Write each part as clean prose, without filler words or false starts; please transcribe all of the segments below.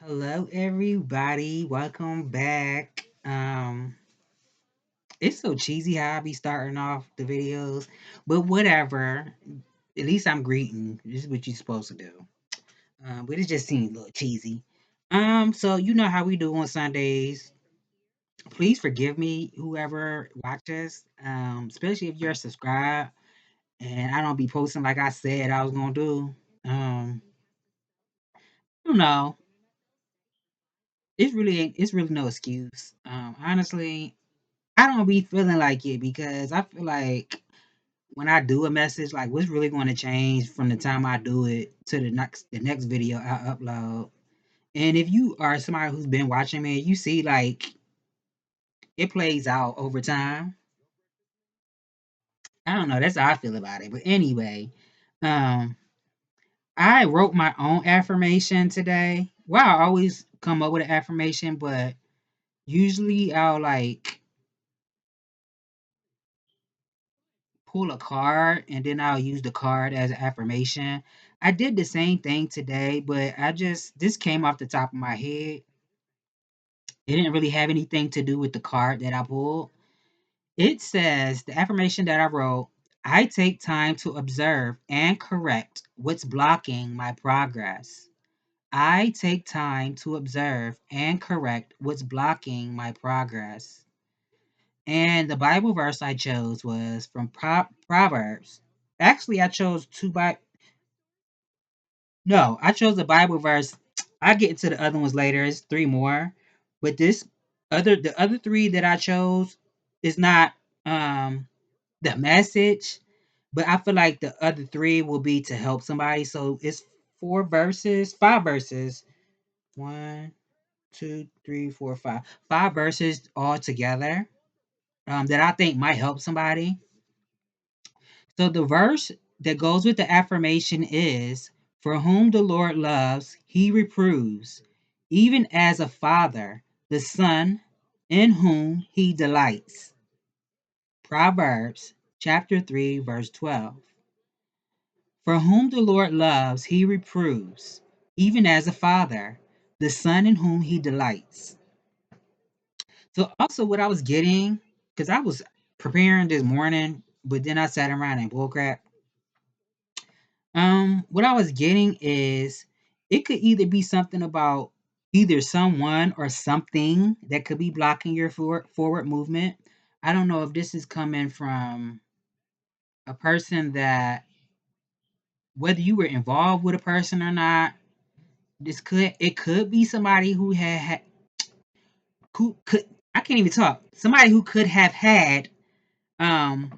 Hello everybody. Welcome back. It's so cheesy how I be starting off the videos, but whatever. At least I'm greeting. This is what you're supposed to do. But it just seems a little cheesy. So you know how we do on Sundays. Please forgive me, whoever watches, especially if you're subscribed and I don't be posting like I said I was gonna do. Um, you know, it's really no excuse. Honestly, I don't be feeling like it because I feel like when I do a message, like what's really going to change from the time I do it to the next video I upload. And if you are somebody who's been watching me, you see like it plays out over time. I don't know. That's how I feel about it. But anyway, um, I wrote my own affirmation today. Well, I always come up with an affirmation, but usually I'll like pull a card and then I'll use the card as an affirmation. I did the same thing today, but this came off the top of my head. It didn't really have anything to do with the card that I pulled. It says the affirmation that I wrote, I take time to observe and correct what's blocking my progress. I take time to observe and correct what's blocking my progress. And the Bible verse I chose was from Proverbs. Actually, I chose two Bible. No, I chose the Bible verse. I get into the other ones later. It's three more, but the other three that I chose is not um the message, but I feel like the other three will be to help somebody. So it's five verses. One, two, three, four, five. Five verses all together that I think might help somebody. So the verse that goes with the affirmation is, for whom the Lord loves, he reproves, even as a father, the son in whom he delights. Proverbs chapter 3, verse 12. For whom the Lord loves, he reproves, even as a father, the son in whom he delights. So also what I was getting, because I was preparing this morning, but then I sat around and bullcrap. What I was getting is it could either be something about either someone or something that could be blocking your forward movement. I don't know if this is coming from a person that whether you were involved with a person or not, it could be somebody who could I can't even talk. Somebody who could have had um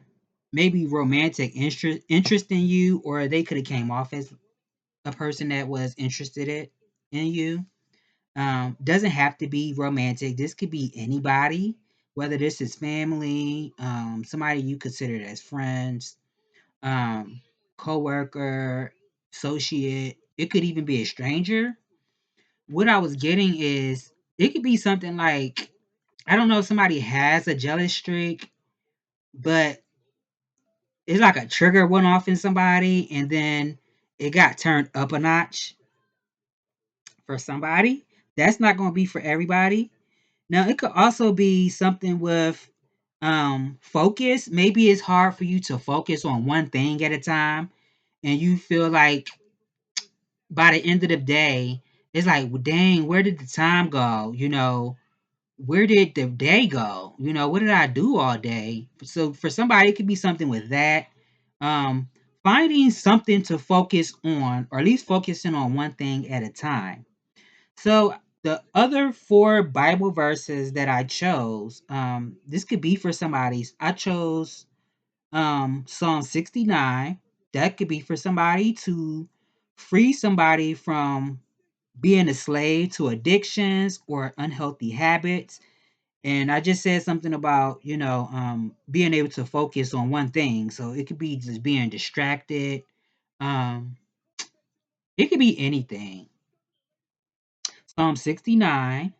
maybe romantic interest in you, or they could have came off as a person that was interested in you. Doesn't have to be romantic. This could be anybody, whether this is family, somebody you consider as friends, um, coworker, associate. It could even be a stranger. What I was getting is it could be something like I don't know if somebody has a jealous streak, but it's like a trigger went off in somebody and then it got turned up a notch for somebody. That's not going to be for everybody. Now, it could also be something with focus. Maybe it's hard for you to focus on one thing at a time, and you feel like by the end of the day, it's like, well, dang, where did the time go? Where did the day go? What did I do all day? So for somebody, it could be something with that. Um, Finding something to focus on, or at least focusing on one thing at a time. So the other four Bible verses that I chose, this could be for somebody's. I chose Psalm 69. That could be for somebody to free somebody from being a slave to addictions or unhealthy habits. And I just said something about, being able to focus on one thing. So it could be just being distracted. Um, it could be anything. Psalm 69,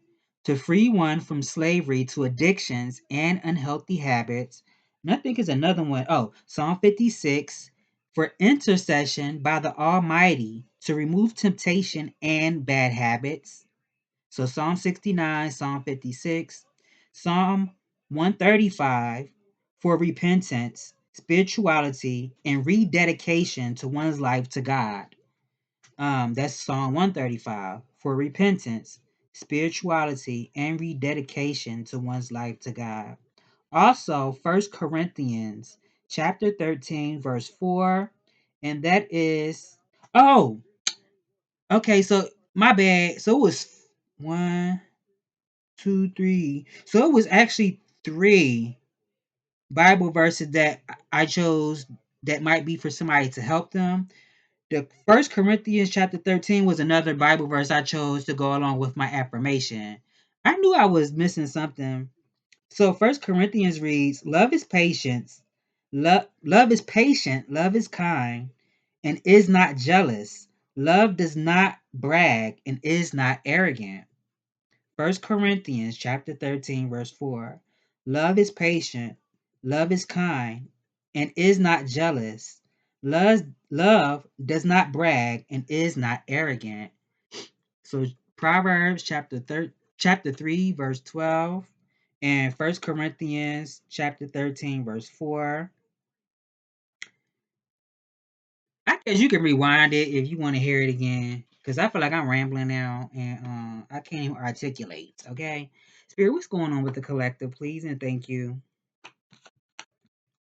to free one from slavery to addictions and unhealthy habits. And I think it's another one. Oh, Psalm 56, for intercession by the Almighty to remove temptation and bad habits. So Psalm 69, Psalm 56, Psalm 135 for repentance, spirituality, and rededication to one's life to God. That's Psalm 135 for repentance, spirituality, and rededication to one's life to God. Also, First Corinthians chapter 13, verse 4, and that is oh, okay, so my bad. So it was one, two, three. So it was actually three Bible verses that I chose that might be for somebody to help them. The First Corinthians chapter 13 was another Bible verse I chose to go along with my affirmation. I knew I was missing something. So First Corinthians reads, love is patience, love is patient, love is kind, and is not jealous. Love does not brag and is not arrogant. First Corinthians chapter 13, verse 4. Love is patient, love is kind, and is not jealous. Love does not brag and is not arrogant. So Proverbs chapter 3, verse 12, and First Corinthians chapter 13, verse 4. I guess you can rewind it if you want to hear it again. Because I feel like I'm rambling now and I can't even articulate. Okay. Spirit, what's going on with the collective, please and thank you.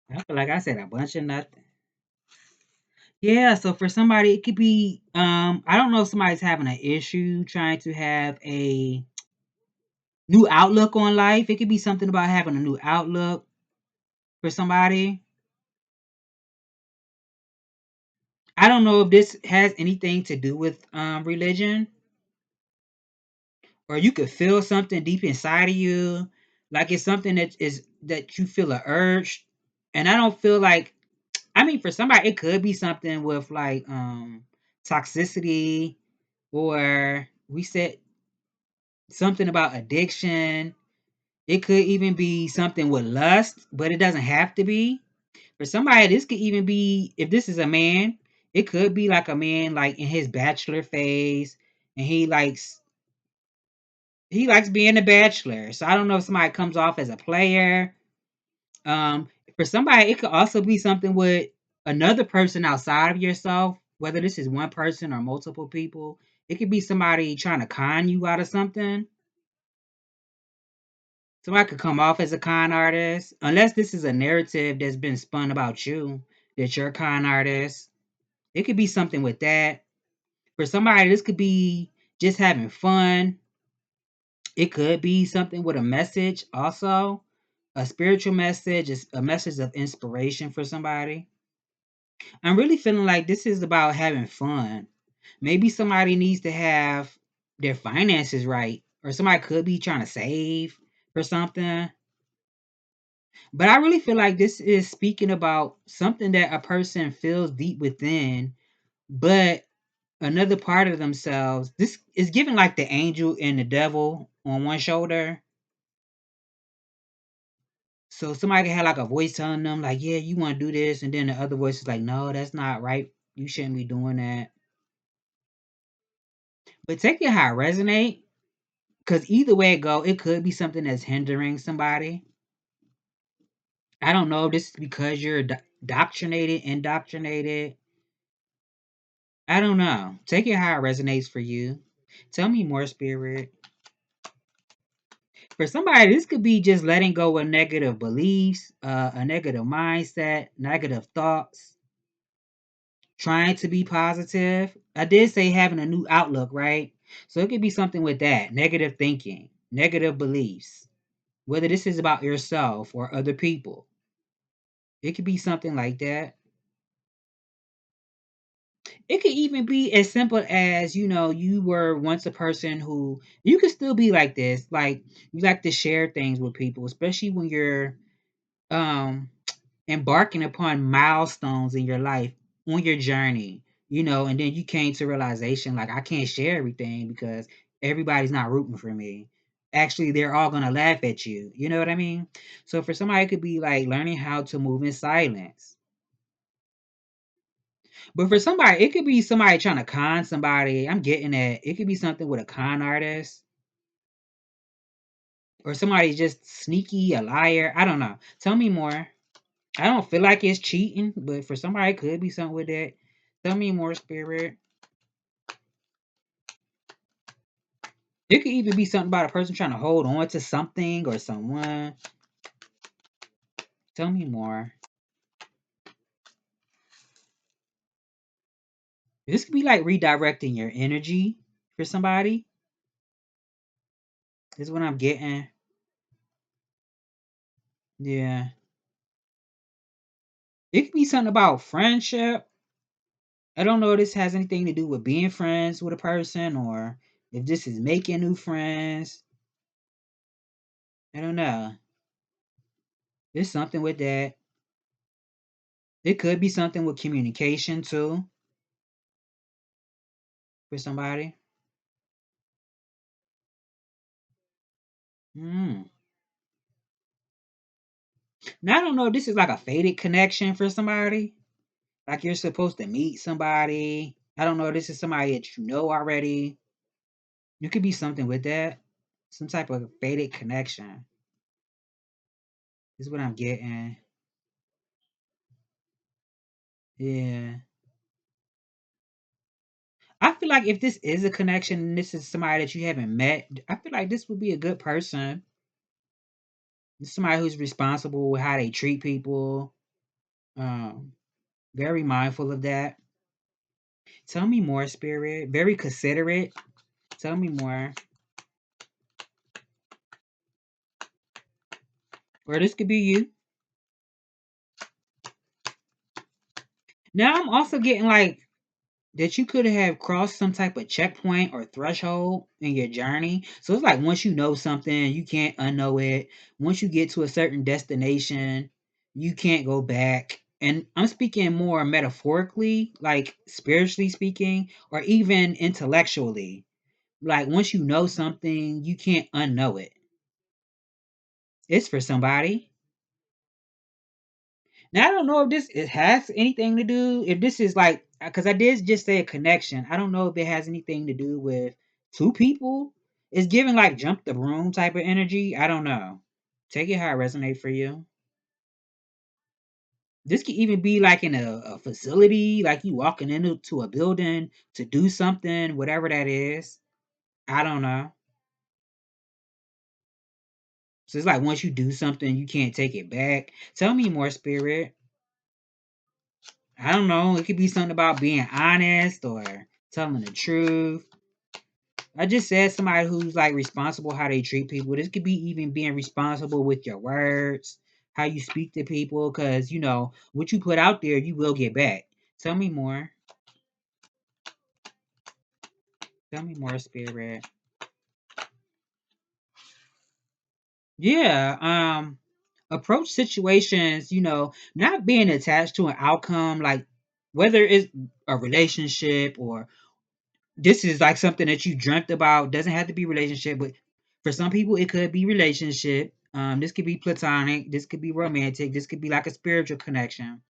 I feel like I said a bunch of nothing. Yeah, so for somebody it could be I don't know if somebody's having an issue trying to have a new outlook on life. It could be something about having a new outlook for somebody. I don't know if this has anything to do with religion, or you could feel something deep inside of you, like it's something that you feel a urge. And I don't feel like, I mean, for somebody it could be something with like toxicity, or we said something about addiction. It could even be something with lust, but it doesn't have to be. For somebody, this could even be, if this is a man, it could be like a man like in his bachelor phase, and he likes being a bachelor. So I don't know if somebody comes off as a player. Um, for somebody, it could also be something with another person outside of yourself, whether this is one person or multiple people. It could be somebody trying to con you out of something. Somebody could come off as a con artist, unless this is a narrative that's been spun about you, that you're a con artist. It could be something with that. For somebody, this could be just having fun. It could be something with a message also, a spiritual message, a message of inspiration for somebody. I'm really feeling like this is about having fun. Maybe somebody needs to have their finances right, or somebody could be trying to save for something. But I really feel like this is speaking about something that a person feels deep within, but another part of themselves. This is giving like the angel and the devil on one shoulder. So somebody can have like a voice telling them, like, yeah, you want to do this, and then the other voice is like, no, that's not right. You shouldn't be doing that. But take it how it resonate, because either way it go, it could be something that's hindering somebody. I don't know if this is because you're indoctrinated. I don't know. Take it how it resonates for you. Tell me more, spirit. For somebody, this could be just letting go of negative beliefs, a negative mindset, negative thoughts, trying to be positive. I did say having a new outlook, right? So it could be something with that negative thinking, negative beliefs, whether this is about yourself or other people. It could be something like that. It could even be as simple as, you were once a person who, you could still be like this. Like, you like to share things with people, especially when you're um embarking upon milestones in your life on your journey, and then you came to realization like, I can't share everything because everybody's not rooting for me. Actually, they're all gonna laugh at you. You know what I mean? So for somebody, it could be like learning how to move in silence. But for somebody, it could be somebody trying to con somebody. I'm getting at it could be something with a con artist. Or somebody just sneaky, a liar. I don't know. Tell me more. I don't feel like it's cheating, but for somebody, it could be something with that. Tell me more, spirit. It could even be something about a person trying to hold on to something or someone. Tell me more. This could be like redirecting your energy for somebody. This is what I'm getting. Yeah. It could be something about friendship. I don't know if this has anything to do with being friends with a person or if this is making new friends. I don't know. There's something with that. It could be something with communication too for somebody. Hmm. Now I don't know if this is like a fated connection for somebody. Like you're supposed to meet somebody. I don't know if this is somebody that you know already. It could be something with that. Some type of fated connection. This is what I'm getting. Yeah. I feel like if this is a connection and this is somebody that you haven't met, I feel like this would be a good person. Somebody who's responsible with how they treat people. Um, very mindful of that. Tell me more, spirit. Very considerate. Tell me more. Or this could be you. Now I'm also getting like that you could have crossed some type of checkpoint or threshold in your journey. So it's like once you know something, you can't unknow it. Once you get to a certain destination, you can't go back. And I'm speaking more metaphorically, like spiritually speaking, or even intellectually. Like once you know something, you can't unknow it. It's for somebody. Now I don't know if this it has anything to do if this is like because I did just say a connection. I don't know if it has anything to do with two people. It's giving like jump the broom type of energy. I don't know. Take it how it resonates for you. This could even be like in a facility, like you walking into a building to do something, whatever that is. I don't know. So it's like once you do something, you can't take it back. Tell me more, spirit. I don't know. It could be something about being honest or telling the truth. I just said somebody who's like responsible how they treat people. This could be even being responsible with your words, how you speak to people, because you know what you put out there, you will get back. Tell me more. Tell me more, spirit. Yeah. Approach situations, not being attached to an outcome, like whether it's a relationship or this is like something that you dreamt about. Doesn't have to be relationship, but for some people it could be relationship. This could be platonic, this could be romantic, this could be like a spiritual connection.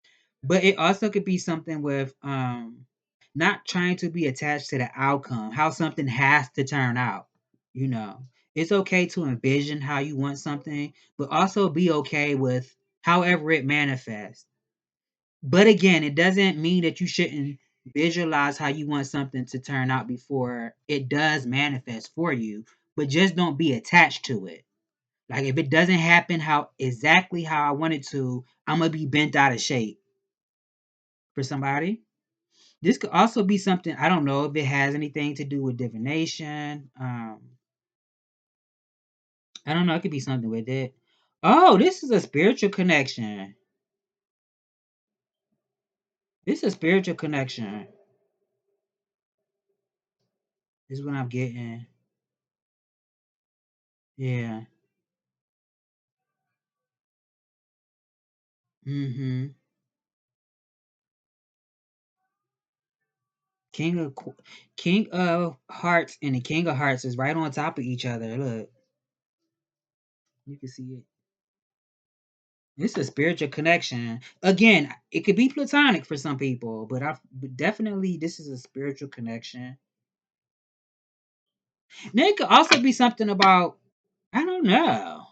But it also could be something with not trying to be attached to the outcome, how something has to turn out. You know, it's okay to envision how you want something, but also be okay with however it manifests. But again, it doesn't mean that you shouldn't visualize how you want something to turn out before it does manifest for you, but just don't be attached to it. Like if it doesn't happen how I want it to, I'm gonna be bent out of shape for somebody. This could also be something I don't know if it has anything to do with divination. I don't know. It could be something with it. Oh, this is a spiritual connection. This is a spiritual connection. This is what I'm getting. Yeah. Mm-hmm. King of King of Hearts and the King of Hearts is right on top of each other. Look, you can see it. It's a spiritual connection. Again, it could be platonic for some people, but definitely this is a spiritual connection. Then it could also be something about I don't know.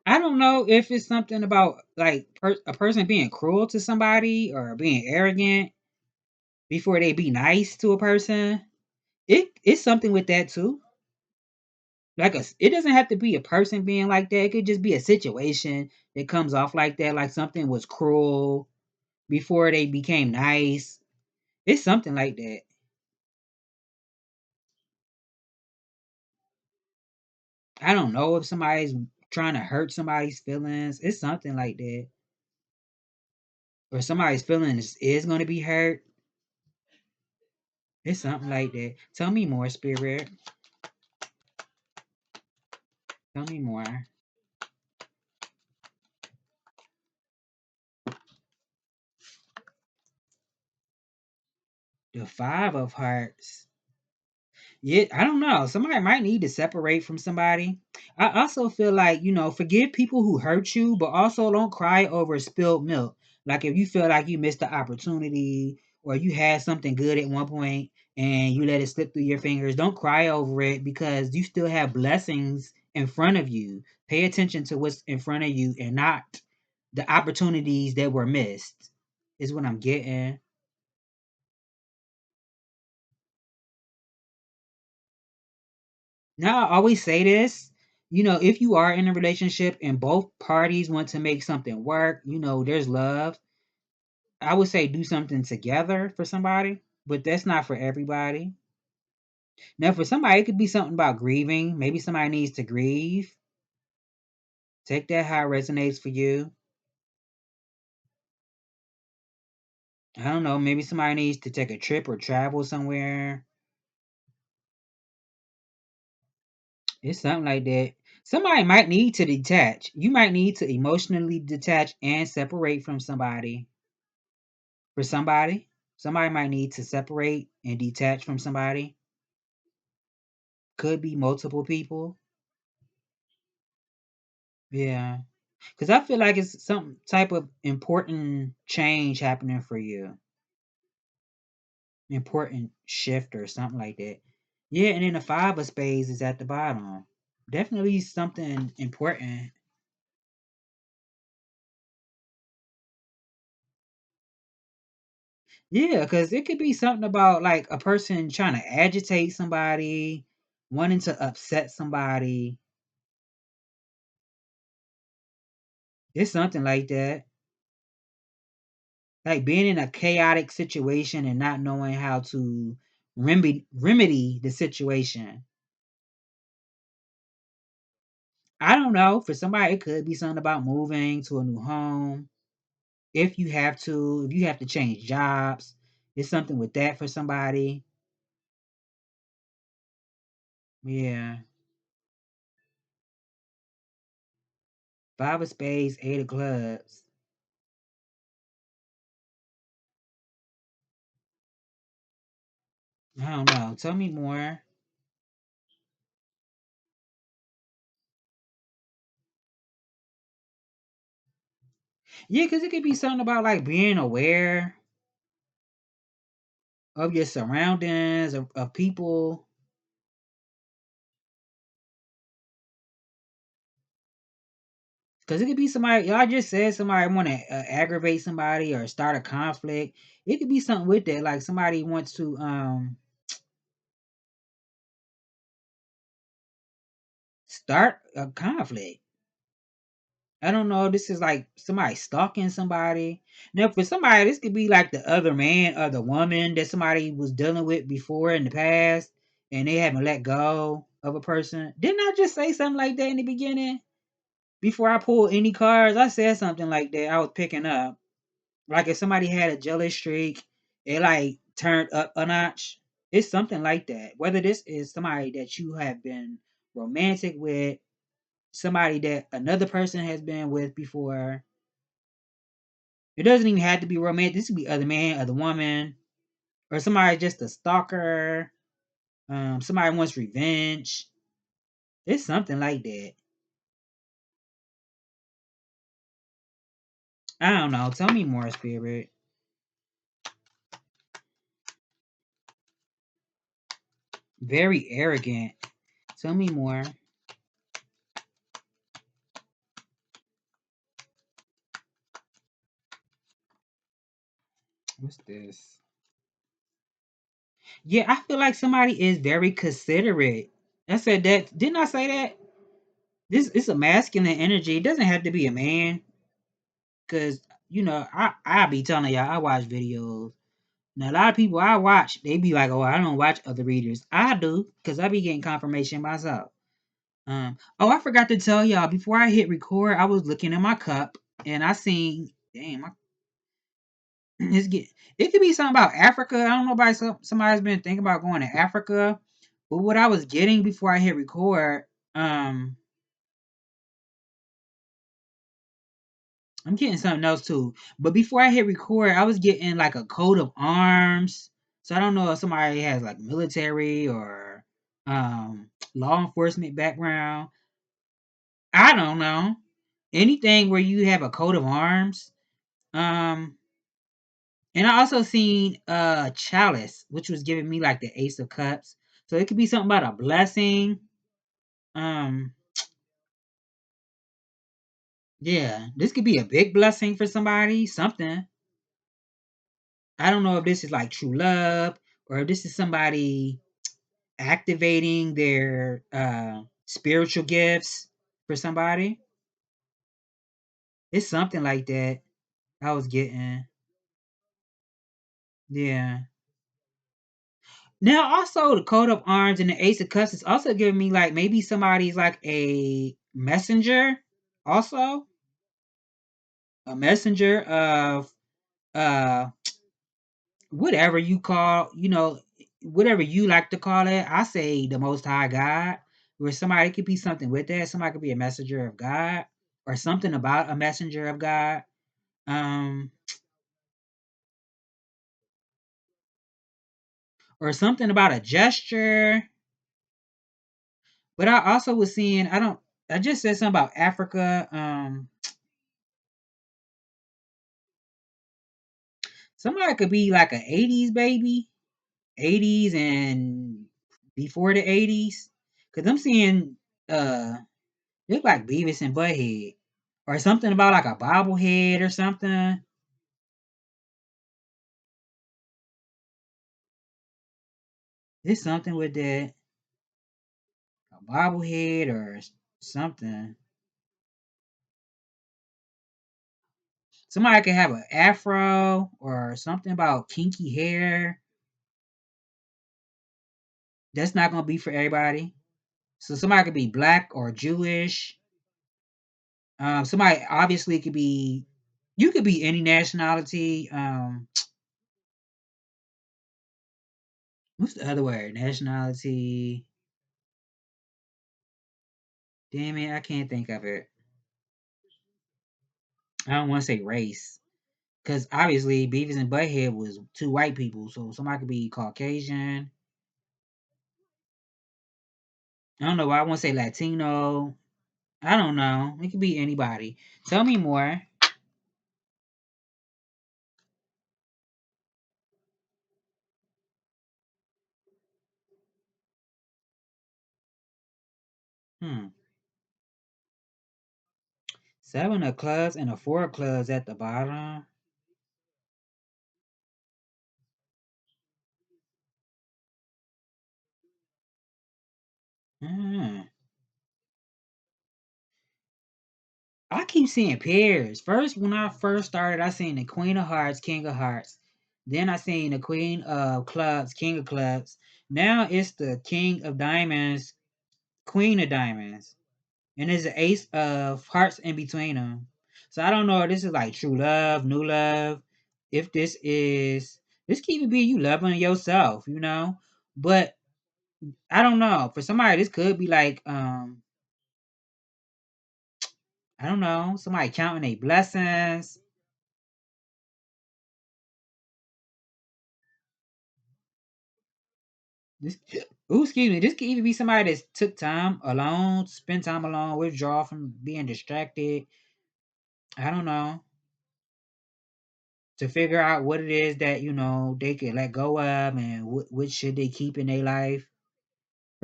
I don't know if it's something about like a person being cruel to somebody or being arrogant before they be nice to a person. It's something with that too. Like it doesn't have to be a person being like that. It could just be a situation that comes off like that, like something was cruel before they became nice. It's something like that. I don't know if somebody's trying to hurt somebody's feelings. It's something like that. Or somebody's feelings is going to be hurt. It's something like that. Tell me more, Spirit. Tell me more. The Five of Hearts. Yeah, I don't know. Somebody might need to separate from somebody. I also feel like, forgive people who hurt you, but also don't cry over spilled milk. Like if you feel like you missed the opportunity or you had something good at one point and you let it slip through your fingers, don't cry over it because you still have blessings in front of you. Pay attention to what's in front of you and not the opportunities that were missed, is what I'm getting. Now, I always say this, if you are in a relationship and both parties want to make something work, there's love. I would say do something together for somebody, but that's not for everybody. Now, for somebody, it could be something about grieving. Maybe somebody needs to grieve. Take that how it resonates for you. I don't know. Maybe somebody needs to take a trip or travel somewhere. It's something like that. Somebody might need to detach. You might need to emotionally detach and separate from somebody. For somebody might need to separate and detach from somebody. Could be multiple people. Yeah. Because I feel like it's some type of important change happening for you. Important shift or something like that. Yeah, and then the Five of Spades is at the bottom. Definitely something important. Yeah, because it could be something about like a person trying to agitate somebody, wanting to upset somebody. It's something like that. Like being in a chaotic situation and not knowing how to remedy the situation. I don't know. For somebody, it could be something about moving to a new home. If you have to change jobs, it's something with that for somebody. Yeah. Five of spades, eight of clubs. I don't know. Tell me more. Yeah, because it could be something about like being aware of your surroundings, of people. Because it could be somebody, y'all just said somebody want to aggravate somebody or start a conflict. It could be something with that. Like somebody wants to start a conflict. I don't know. This is like somebody stalking somebody. Now, for somebody, this could be like the other man or the woman that somebody was dealing with before in the past and they haven't let go of a person. Didn't I just say something like that in the beginning? Before I pulled any cards, I said something like that I was picking up. Like if somebody had a jealous streak, it like turned up a notch. It's something like that. Whether this is somebody that you have been romantic with, somebody that another person has been with before. It doesn't even have to be romantic. This could be other man, other woman, or somebody just a stalker. Somebody wants revenge. It's something like that. I don't know. Tell me more, spirit. Very arrogant. Tell me more. What's this? Yeah, I feel like somebody is very considerate. I said that. Didn't I say that? This is a masculine energy. It doesn't have to be a man. Cause I be telling y'all I watch videos. Now a lot of people I watch, they be like, "Oh, I don't watch other readers." I do, cause I be getting confirmation myself. Oh, I forgot to tell y'all before I hit record, I was looking in my cup and I seen, damn, it's get. It could be something about Africa. I don't know about somebody's been thinking about going to Africa, but what I was getting before I hit record, um, I'm getting something else too. But before I hit record, I was getting like a coat of arms. So I don't know if somebody has like military or law enforcement background. I don't know. Anything where you have a coat of arms. Um and I also seen chalice, which was giving me like the ace of cups. So it could be something about a blessing. Um yeah, this could be a big blessing for somebody, something. I don't know if this is like true love or if this is somebody activating their spiritual gifts for somebody. It's something like that I was getting. Yeah. Now also the coat of arms and the ace of cups is also giving me like maybe somebody's like a messenger also. A messenger of uh whatever you call, whatever you like to call it. I say the most high God, where somebody could be something with that. Somebody could be a messenger of God or something about a messenger of God. Um or something about a gesture. But I also was seeing I just said something about Africa. Somebody could be like an 80s baby, 80s and before the 80s. Cause I'm seeing look like Beavis and Butthead. Or something about like a bobblehead or something. It's something with that. A bobblehead or something. Somebody could have an afro or something about kinky hair. That's not gonna be for everybody. So somebody could be black or Jewish. Somebody obviously could be. You could be any nationality. What's the other word? Nationality. Damn it, I can't think of it. I don't want to say race. Because obviously Beavis and Butthead was two white people. So somebody could be Caucasian. I don't know why I want to say Latino. I don't know. It could be anybody. Tell me more. Hmm. Seven of clubs and a four of clubs at the bottom. Hmm. I keep seeing pairs. First, when I first started, I seen the Queen of Hearts, King of Hearts. Then I seen the Queen of Clubs, King of Clubs. Now it's the King of Diamonds, Queen of Diamonds. And there's an Ace of Hearts in between them. So I don't know if this is like true love, new love. If this could even be you loving yourself. But I don't know. For somebody, this could be like I don't know, somebody counting their blessings. This excuse me. This could even be somebody that took time alone, spend time alone, withdraw from being distracted. I don't know. To figure out what it is that they could let go of and what should they keep in their life.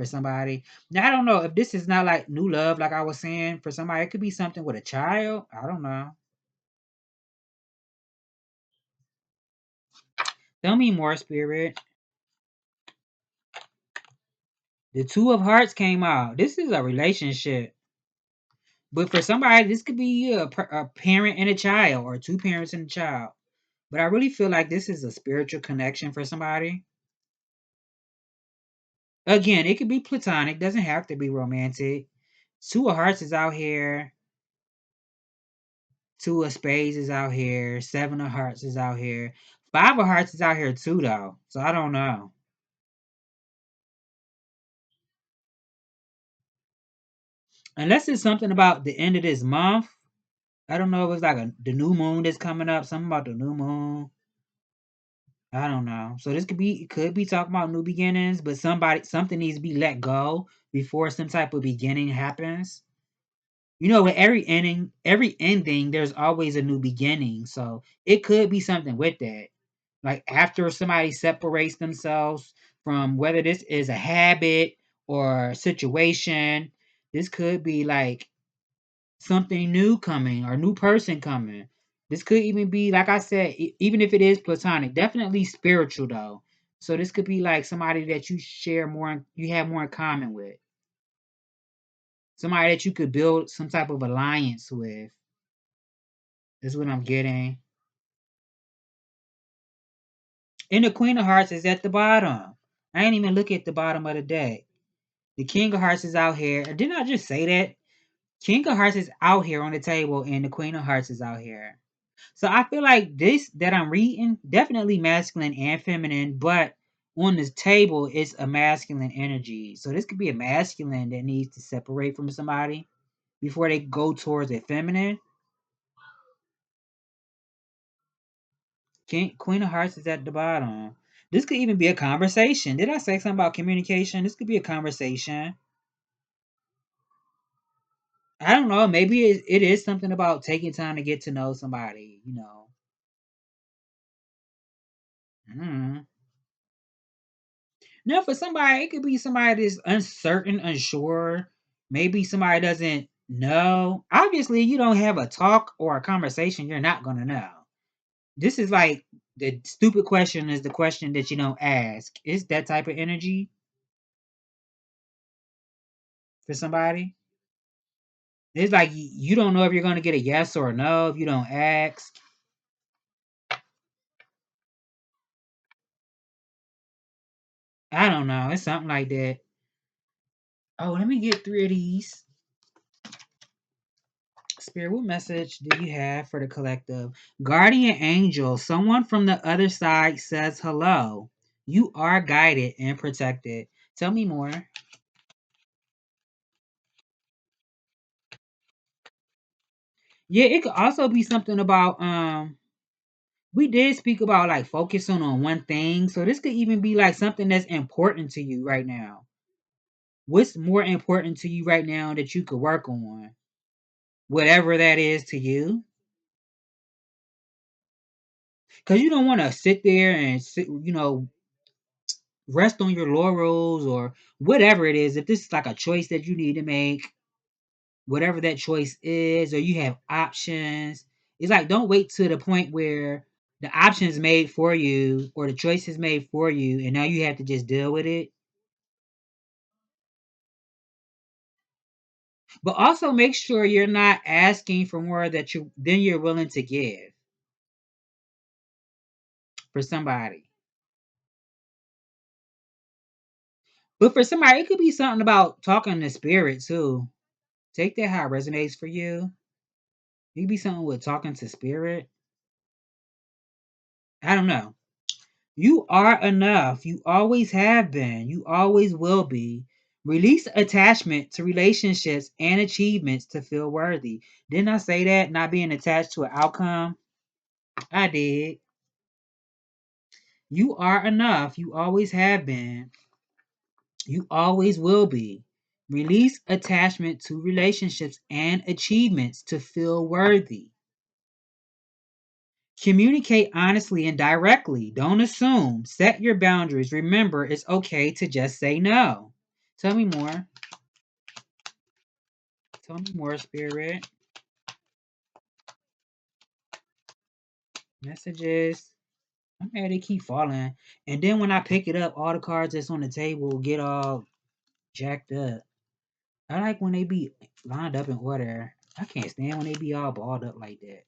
for somebody. Now I don't know if this is not like new love, like I was saying for somebody. It could be something with a child. I don't know. Tell me more, spirit. The Two of Hearts came out. This is a relationship. But for somebody, this could be a parent and a child, or two parents and a child. But I really feel like this is a spiritual connection for somebody. Again, it could be platonic, doesn't have to be romantic. Two of Hearts is out here. Two of Spades is out here. Seven of Hearts is out here. Five of Hearts is out here too, though. So I don't know. Unless it's something about the end of this month. I don't know if it's like the new moon that's coming up. Something about the new moon. I don't know. So this could be talking about new beginnings, but something needs to be let go before some type of beginning happens. You know, with every ending, there's always a new beginning. So it could be something with that. Like after somebody separates themselves from whether this is a habit or a situation, this could be like something new coming or new person coming. This could even be, like I said, even if it is platonic, definitely spiritual though. So this could be like somebody that you share more, you have more in common with, somebody that you could build some type of alliance with. Is what I'm getting. And the Queen of Hearts is at the bottom. I ain't even look at the bottom of the deck. The King of Hearts is out here. Didn't I just say that? King of Hearts is out here on the table, and the Queen of Hearts is out here. So I feel like this that I'm reading, definitely masculine and feminine, but on this table it's a masculine energy. So this could be a masculine that needs to separate from somebody before they go towards a feminine. Queen of Hearts is at the bottom. This could even be a conversation. Did I say something about communication? This could be a conversation. I don't know. Maybe it is something about taking time to get to know somebody, you know. Mm. Now, for somebody, it could be somebody that's uncertain, unsure. Maybe somebody doesn't know. Obviously, you don't have a talk or a conversation, you're not going to know. This is like the stupid question is the question that you don't ask. It's that type of energy for somebody. It's like you don't know if you're going to get a yes or a no if you don't ask. I don't know. It's something like that. Oh, let me get three of these. Spirit, what message do you have for the collective? Guardian angel, someone from the other side says hello. You are guided and protected. Tell me more. Yeah, it could also be something about we did speak about like focusing on one thing. So this could even be like something that's important to you right now. What's more important to you right now that you could work on? Whatever that is to you. Because you don't want to sit there and rest on your laurels or whatever it is. If this is like a choice that you need to make, whatever that choice is, or you have options, it's like don't wait to the point where the option is made for you or the choice is made for you and now you have to just deal with it. But also make sure you're not asking for more that you're willing to give for somebody. But for somebody, it could be something about talking to spirit too. Take that how it resonates for you. It could be something with talking to spirit. I don't know. You are enough. You always have been. You always will be. Release attachment to relationships and achievements to feel worthy. Didn't I say that? Not being attached to an outcome? I did. You are enough. You always have been. You always will be. Release attachment to relationships and achievements to feel worthy. Communicate honestly and directly. Don't assume. Set your boundaries. Remember, it's okay to just say no. Tell me more. Tell me more, Spirit. Messages. I'm mad they keep falling. And then when I pick it up, all the cards that's on the table get all jacked up. I like when they be lined up in order. I can't stand when they be all balled up like that.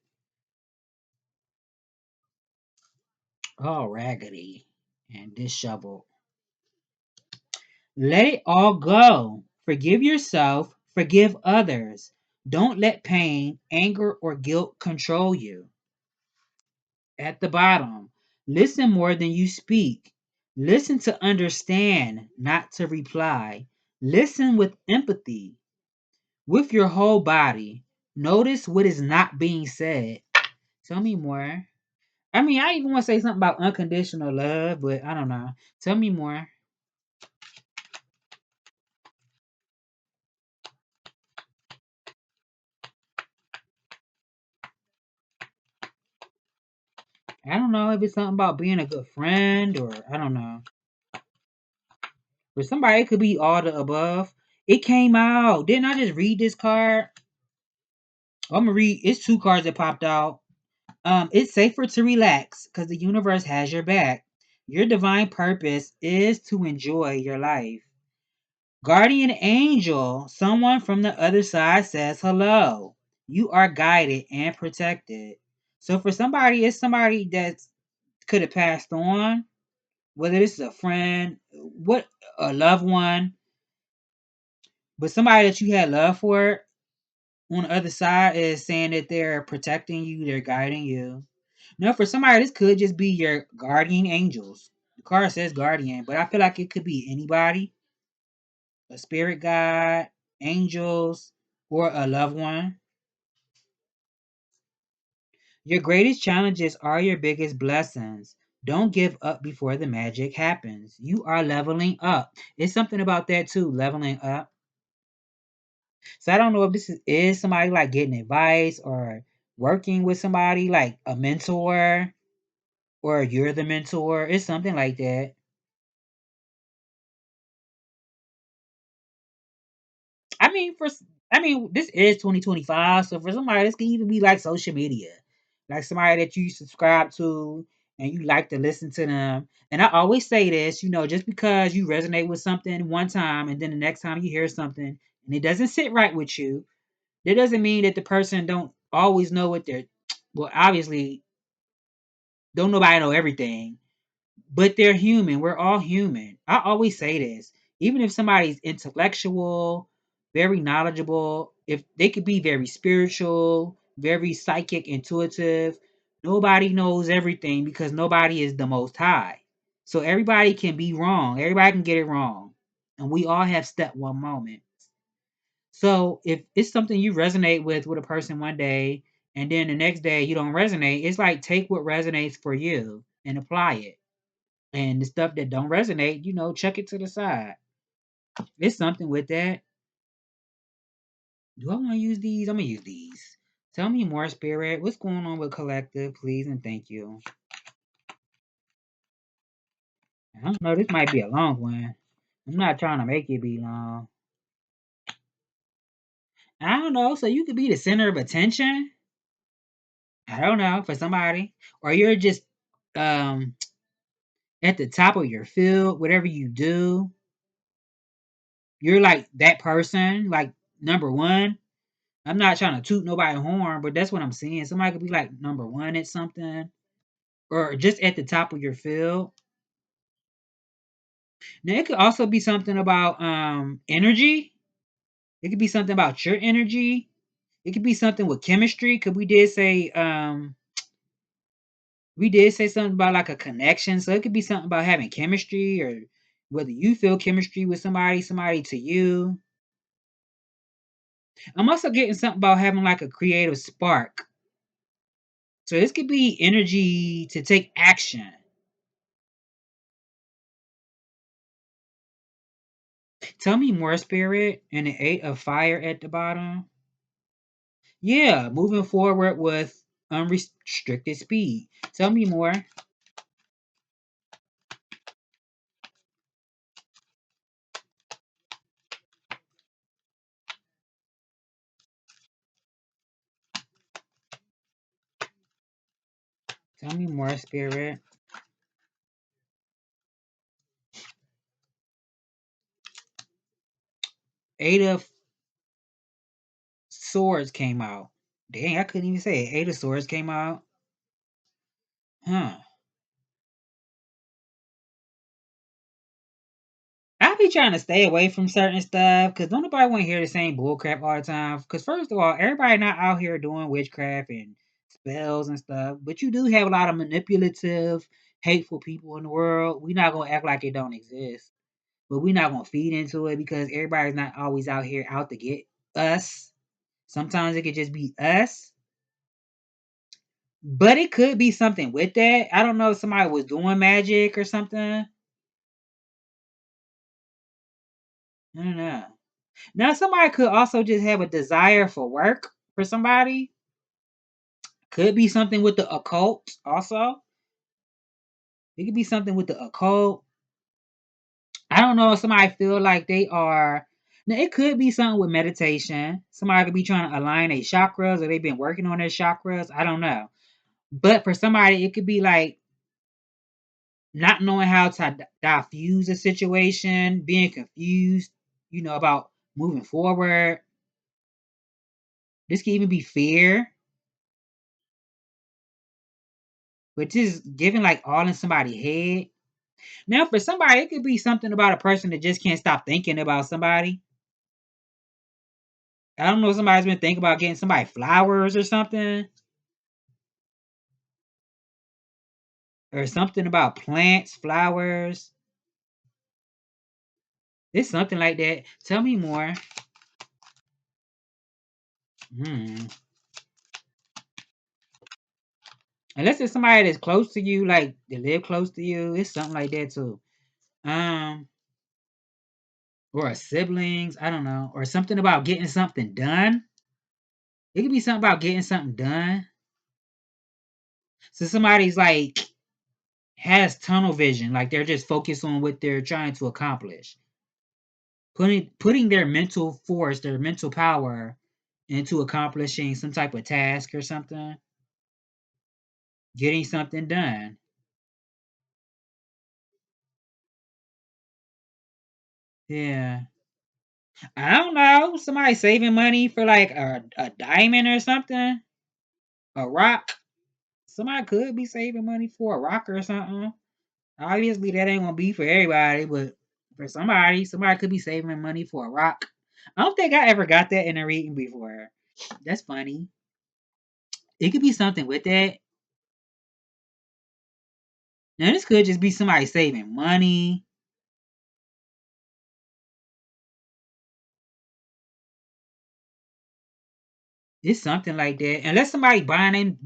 All raggedy and disheveled. Let it all go. Forgive yourself. Forgive others. Don't let pain, anger, or guilt control you. At the bottom, listen more than you speak. Listen to understand, not to reply. Listen with empathy, with your whole body. Notice what is not being said. Tell me more. I mean, I even want to say something about unconditional love, but I don't know. Tell me more. I don't know if it's something about being a good friend or I don't know. For somebody, it could be all the above. It came out. Didn't I just read this card? I'm gonna read. It's two cards that popped out. It's safer to relax because the universe has your back. Your divine purpose is to enjoy your life. Guardian angel, someone from the other side says hello. You are guided and protected. So for somebody, it's somebody that could have passed on, whether this is a friend, what a loved one, but somebody that you had love for on the other side is saying that they're protecting you, they're guiding you. Now, for somebody, this could just be your guardian angels. The card says guardian, but I feel like it could be anybody, a spirit guide, angels, or a loved one. Your greatest challenges are your biggest blessings. Don't give up before the magic happens. You are leveling up. It's something about that too, leveling up. So I don't know if this is somebody like getting advice or working with somebody like a mentor or you're the mentor. It's something like that. I mean, this is 2025, so for somebody, this can even be like social media, like somebody that you subscribe to and you like to listen to them. And I always say this, just because you resonate with something one time and then the next time you hear something and it doesn't sit right with you, that doesn't mean that the person don't always know what they're. Well, obviously, don't nobody know everything, but they're human. We're all human. I always say this. Even if somebody's intellectual, very knowledgeable, if they could be very spiritual, very psychic, intuitive, nobody knows everything because nobody is the most high. So everybody can be wrong. Everybody can get it wrong. And we all have step one moment. So if it's something you resonate with a person one day and then the next day you don't resonate, it's like take what resonates for you and apply it. And the stuff that don't resonate, chuck it to the side. It's something with that. Do I want to use these? I'm gonna use these. Tell me more, Spirit. What's going on with collective, please and thank you. I don't know. This might be a long one. I'm not trying to make it be long. I don't know. So you could be the center of attention. I don't know for somebody, or you're just um at the top of your field. Whatever you do, you're like that person, like number one. I'm not trying to toot nobody horn, but that's what I'm saying. Somebody could be like number one at something, or just at the top of your field. Now it could also be something about energy. It could be something about your energy. It could be something with chemistry. Cause we did say something about like a connection. So it could be something about having chemistry or whether you feel chemistry with somebody to you. I'm also getting something about having like a creative spark. So this could be energy to take action. Tell me more, Spirit. And the eight of fire at the bottom. Yeah, moving forward with unrestricted speed. Tell me more. Tell me more, Spirit. Eight of Swords came out. Dang, I couldn't even say it. Eight of Swords came out. Huh. I be trying to stay away from certain stuff because don't nobody want to hear the same bullcrap all the time. Because first of all, everybody not out here doing witchcraft and spells and stuff. But you do have a lot of manipulative, hateful people in the world. We not gonna act like they don't exist. But we not gonna feed into it because everybody's not always out here out to get us. Sometimes it could just be us. But it could be something with that. I don't know if somebody was doing magic or something. I don't know. Now, somebody could also just have a desire for work for somebody. Could be something with the occult also. It could be something with the occult. I don't know if somebody feel like they are. Now, it could be something with meditation. Somebody could be trying to align their chakras or they've been working on their chakras. I don't know. But for somebody, it could be like not knowing how to diffuse a situation, being confused, about moving forward. This could even be fear, but just giving like all in somebody's head. Now, for somebody, it could be something about a person that just can't stop thinking about somebody. I don't know if somebody's been thinking about getting somebody flowers or something, or something about plants, flowers. It's something like that. Tell me more. Hmm. Unless it's somebody that's close to you, like they live close to you, it's something like that too. Um, or a siblings, I don't know, or something about getting something done. It could be something about getting something done. So somebody's like has tunnel vision, like they're just focused on what they're trying to accomplish. Putting their mental force, their mental power into accomplishing some type of task or something, getting something done. Yeah. I don't know. Somebody saving money for like a diamond or something, a rock. Somebody could be saving money for a rock or something. Obviously, that ain't gonna be for everybody, but for somebody could be saving money for a rock. I don't think I ever got that in a reading before. That's funny. It could be something with that. Now, this could just be somebody saving money. It's something like that. Unless somebody buying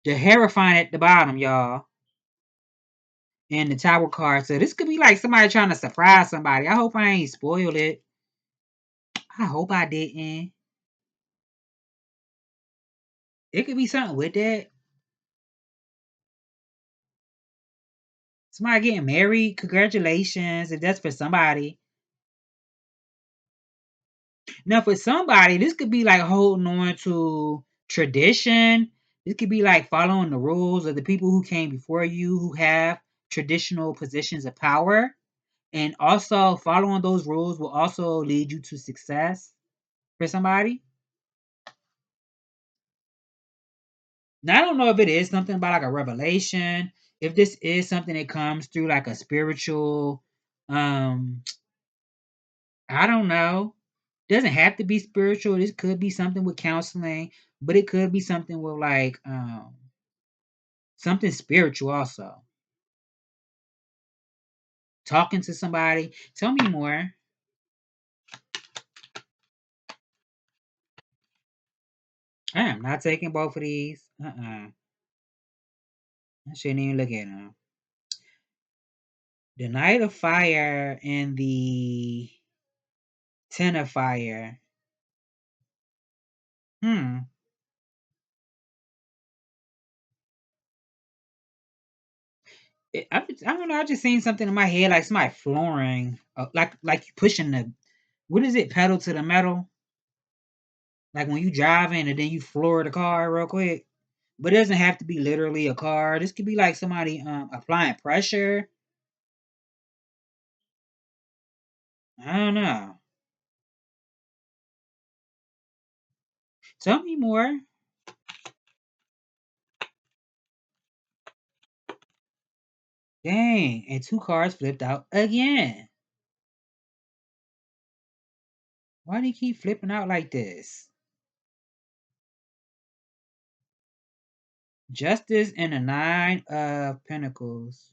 the Hierophant at the bottom, y'all, and the Tower card. So this could be like somebody trying to surprise somebody. I hope I ain't spoiled it. I hope I didn't. It could be something with that. Somebody getting married. Congratulations. If that's for somebody. Now, for somebody, this could be like holding on to tradition. This could be like following the rules of the people who came before you who have traditional positions of power. And also, following those rules will also lead you to success for somebody. Now, I don't know if it is something about like a revelation, if this is something that comes through like a spiritual, um, I don't know. Doesn't have to be spiritual. This could be something with counseling, but it could be something with like something spiritual also. Talking to somebody. Tell me more. I am not taking both of these. I shouldn't even look at them. The Knight of Fire and the Ten of Fire. Hmm. I don't know. I just seen something in my head like somebody flooring, like you pushing the what is it, pedal to the metal? Like when you driving and then you floor the car real quick. But it doesn't have to be literally a car. This could be like somebody applying pressure. I don't know. Tell me more. Dang, and two cards flipped out again. Why do you keep flipping out like this? Justice and the Nine of Pentacles.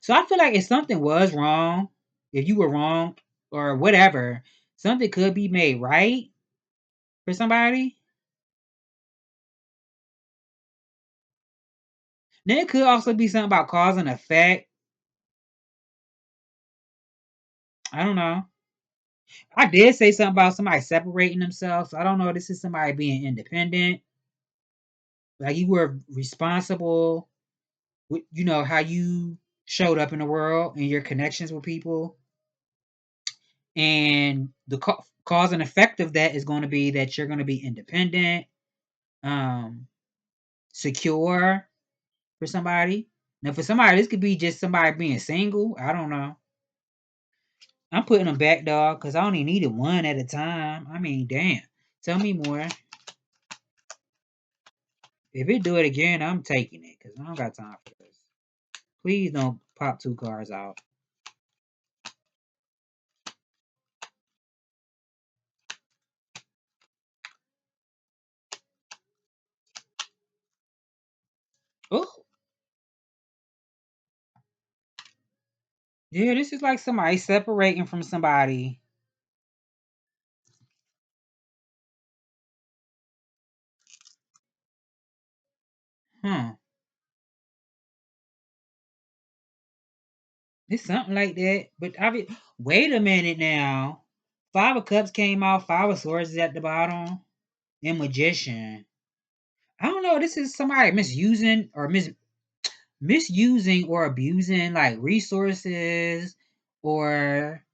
So I feel like if something was wrong, if you were wrong or whatever, something could be made right for somebody. Then it could also be something about cause and effect. I don't know. I did say something about somebody separating themselves. So I don't know. This is somebody being independent. Like you were responsible with, how you showed up in the world and your connections with people. And the cause and effect of that is going to be that you're going to be independent, um, secure for somebody. Now, for somebody, this could be just somebody being single. I don't know. I'm putting them back, dog, because I only needed one at a time. I mean, damn. Tell me more. If it do it again, I'm taking it because I don't got time for this. Please don't pop two cards out. Oh, yeah, this is like somebody separating from somebody. Huh. It's something like that. But wait a minute now. Five of Cups came out. Five of Swords is at the bottom. And Magician. I don't know. This is somebody misusing or abusing like resources, or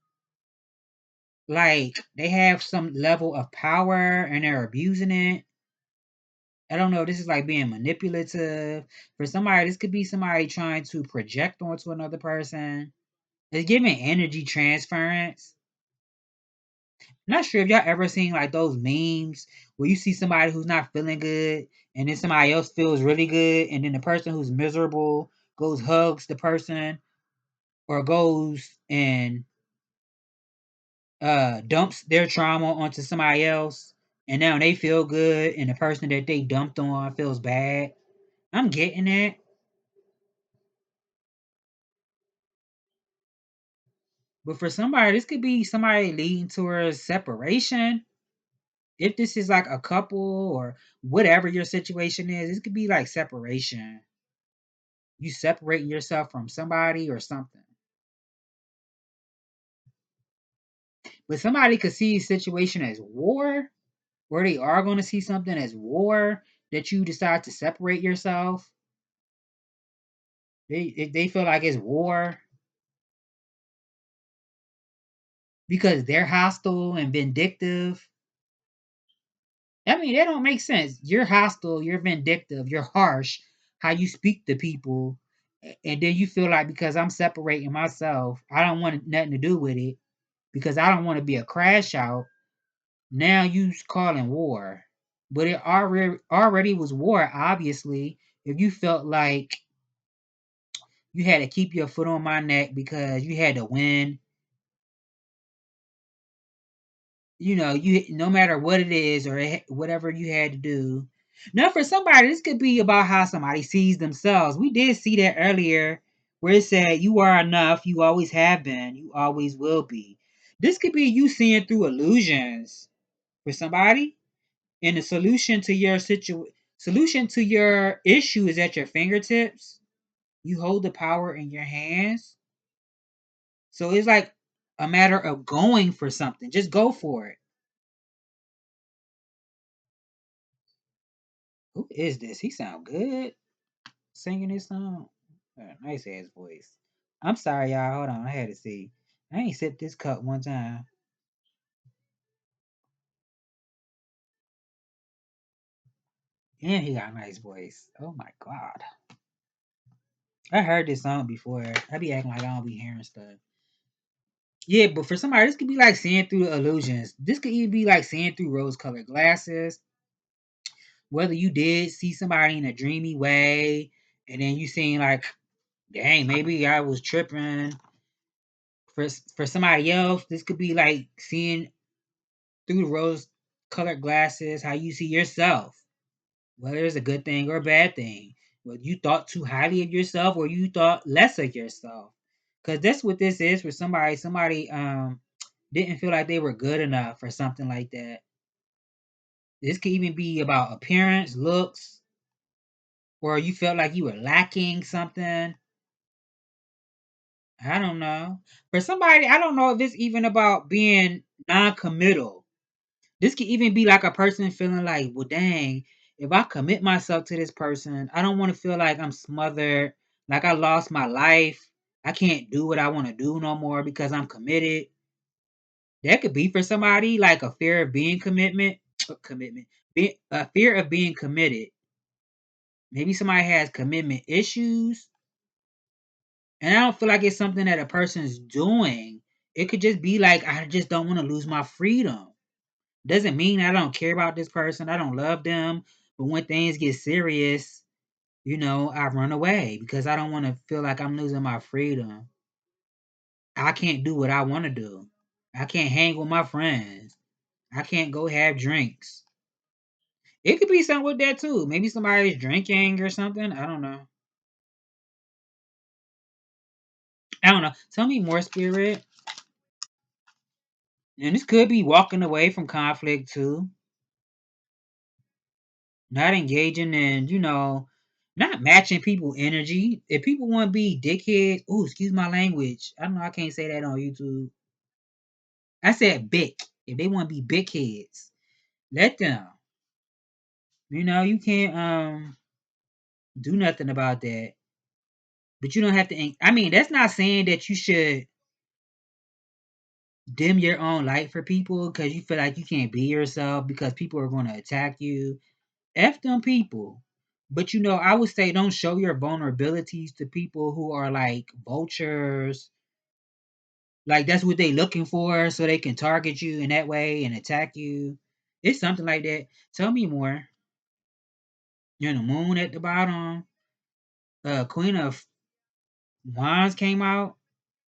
like they have some level of power and they're abusing it. I don't know. This is like being manipulative. For somebody, this could be somebody trying to project onto another person. It's giving energy transference. Not sure if y'all ever seen like those memes where you see somebody who's not feeling good and then somebody else feels really good, and then the person who's miserable goes hugs the person or goes and dumps their trauma onto somebody else, and now they feel good and the person that they dumped on feels bad. I'm getting it. But for somebody, this could be somebody leading towards separation. If this is like a couple or whatever your situation is, this could be like separation. You separating yourself from somebody or something. But somebody could see a situation as war, where they are going to see something as war, that you decide to separate yourself. They feel like it's war because they're hostile and vindictive. I mean, that don't make sense. You're hostile, you're vindictive, you're harsh, how you speak to people, and then you feel like because I'm separating myself, I don't want nothing to do with it because I don't want to be a crash out. Now you calling war, but it already was war. Obviously, if you felt like you had to keep your foot on my neck because you had to win, you no matter what it is or whatever you had to do. Now, for somebody, this could be about how somebody sees themselves. We did see that earlier, where it said, "You are enough. You always have been. You always will be." This could be you seeing through illusions for somebody, and the solution to your issue is at your fingertips. You hold the power in your hands, so it's like a matter of going for something. Just go for it. Who is this? He sound good singing this song. Nice ass voice. I'm sorry, y'all. Hold on, I had to see. I ain't sipped this cup one time. And he got a nice voice. Oh my god. I heard this song before. I be acting like I don't be hearing stuff. Yeah, but for somebody, this could be like seeing through illusions. This could even be like seeing through rose-colored glasses. Whether you did see somebody in a dreamy way, and then you seen like, dang, maybe I was tripping. For somebody else, this could be like seeing through the rose-colored glasses how you see yourself, whether it's a good thing or a bad thing. Whether you thought too highly of yourself or you thought less of yourself. Because that's what this is for somebody. Somebody didn't feel like they were good enough or something like that. This could even be about appearance, looks, or you felt like you were lacking something. I don't know. For somebody, I don't know if it's even about being non-committal. This could even be like a person feeling like, well, dang, if I commit myself to this person, I don't want to feel like I'm smothered, like I lost my life. I can't do what I want to do no more because I'm committed. That could be for somebody like a fear of being commitment, a fear of being committed. Maybe somebody has commitment issues, and I don't feel like it's something that a person's doing. It could just be like I just don't want to lose my freedom. Doesn't mean I don't care about this person. I don't love them. But when things get serious, I run away because I don't want to feel like I'm losing my freedom. I can't do what I want to do. I can't hang with my friends. I can't go have drinks. It could be something with that too. Maybe somebody's drinking or something. I don't know. I don't know. Tell me more, spirit. And this could be walking away from conflict too. Not engaging in, not matching people energy. If people want to be dickheads, oh, excuse my language. I don't know. I can't say that on YouTube. I said big. If they want to be big heads, let them. You can't do nothing about that. But you don't have to. I mean, that's not saying that you should dim your own light for people because you feel like you can't be yourself because people are going to attack you. F them people. But I would say don't show your vulnerabilities to people who are like vultures. Like that's what they looking for, so they can target you in that way and attack you. It's something like that. Tell me more. You're the moon at the bottom. Queen of Wands came out.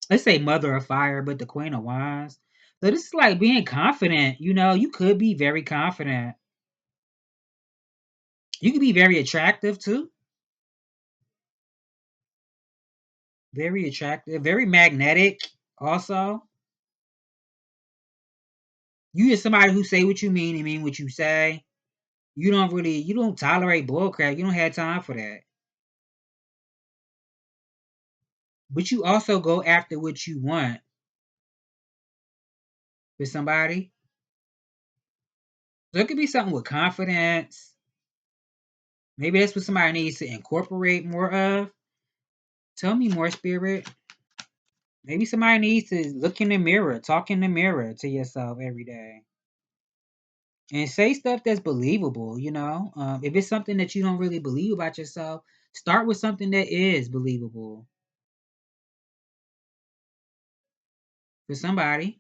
Let's say Mother of Fire, but the Queen of Wands. So this is like being confident. You could be very confident. You could be very attractive too. Very attractive, very magnetic. Also, you just somebody who say what you mean and mean what you say. You don't tolerate bullcrap. You don't have time for that. But you also go after what you want with somebody. So it could be something with confidence. Maybe that's what somebody needs to incorporate more of. Tell me more, spirit. Maybe somebody needs to look in the mirror, talk in the mirror to yourself every day. And say stuff that's believable, if it's something that you don't really believe about yourself, start with something that is believable for somebody.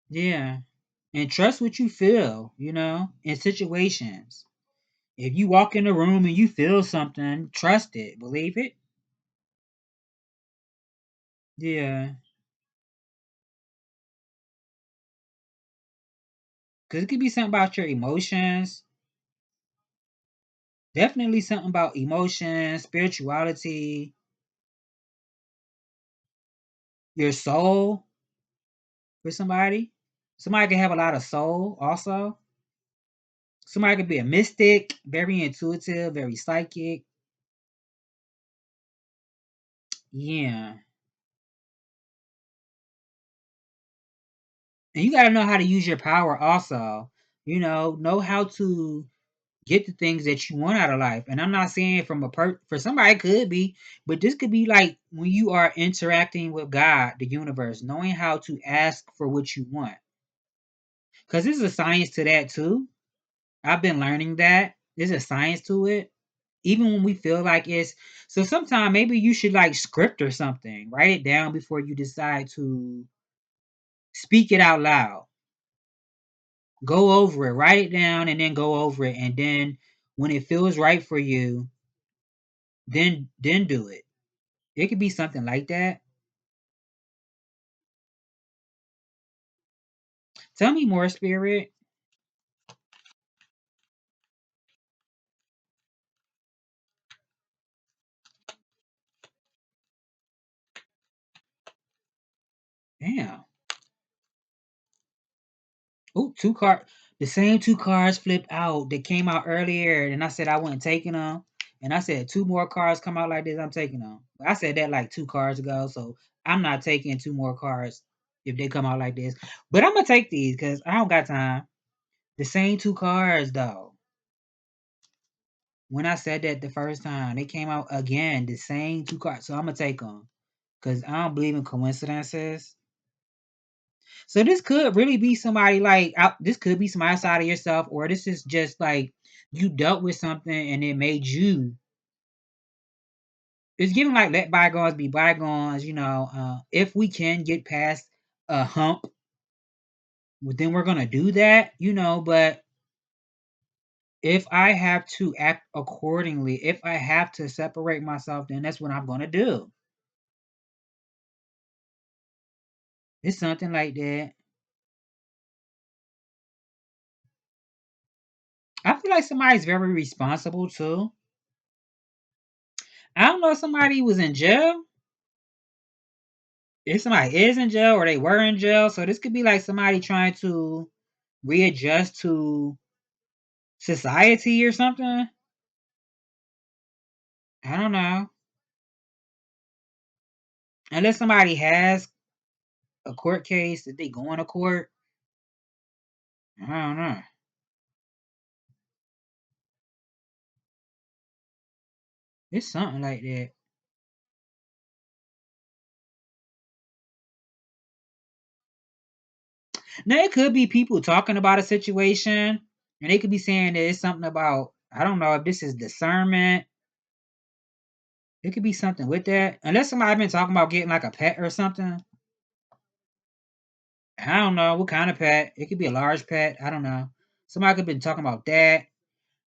Yeah. And trust what you feel, in situations. If you walk in a room and you feel something, trust it, believe it. Yeah. Because it could be something about your emotions. Definitely something about emotions, spirituality, your soul for somebody. Somebody can have a lot of soul also. Somebody could be a mystic, very intuitive, very psychic. Yeah. And you got to know how to use your power also. Know how to get the things that you want out of life. And I'm not saying from for somebody it could be, but this could be like when you are interacting with God, the universe, knowing how to ask for what you want. Because there's a science to that too. I've been learning that there's a science to it. Even when we feel like it's so sometimes maybe you should like script or something. Write it down before you decide to speak it out loud. Go over it, write it down and then go over it. And then when it feels right for you, then do it. It could be something like that. Tell me more, spirit. Damn. Oh, two card. The same two cards flipped out that came out earlier, and I said I wasn't taking them. And I said two more cards come out like this, I'm taking them. I said that like two cards ago, so I'm not taking two more cards if they come out like this. But I'm gonna take these because I don't got time. The same two cards though. When I said that the first time, they came out again, the same two cards. So I'm gonna take them because I don't believe in coincidences. So this could really be somebody like out. This could be somebody outside of yourself, or this is just like you dealt with something and it made you. It's giving like let bygones be bygones. If we can get past a hump, then we're gonna do that. But if I have to act accordingly, if I have to separate myself, then that's what I'm gonna do. It's something like that. I feel like somebody's very responsible too. I don't know if somebody was in jail. If somebody is in jail or they were in jail, so this could be like somebody trying to readjust to society or something. I don't know. Unless somebody has a court case that they going to court. I don't know. It's something like that. Now it could be people talking about a situation, and they could be saying that it's something about I don't know if this is discernment. It could be something with that. Unless somebody been talking about getting like a pet or something. I don't know what kind of pet. It could be a large pet. I don't know. Somebody could have been talking about that.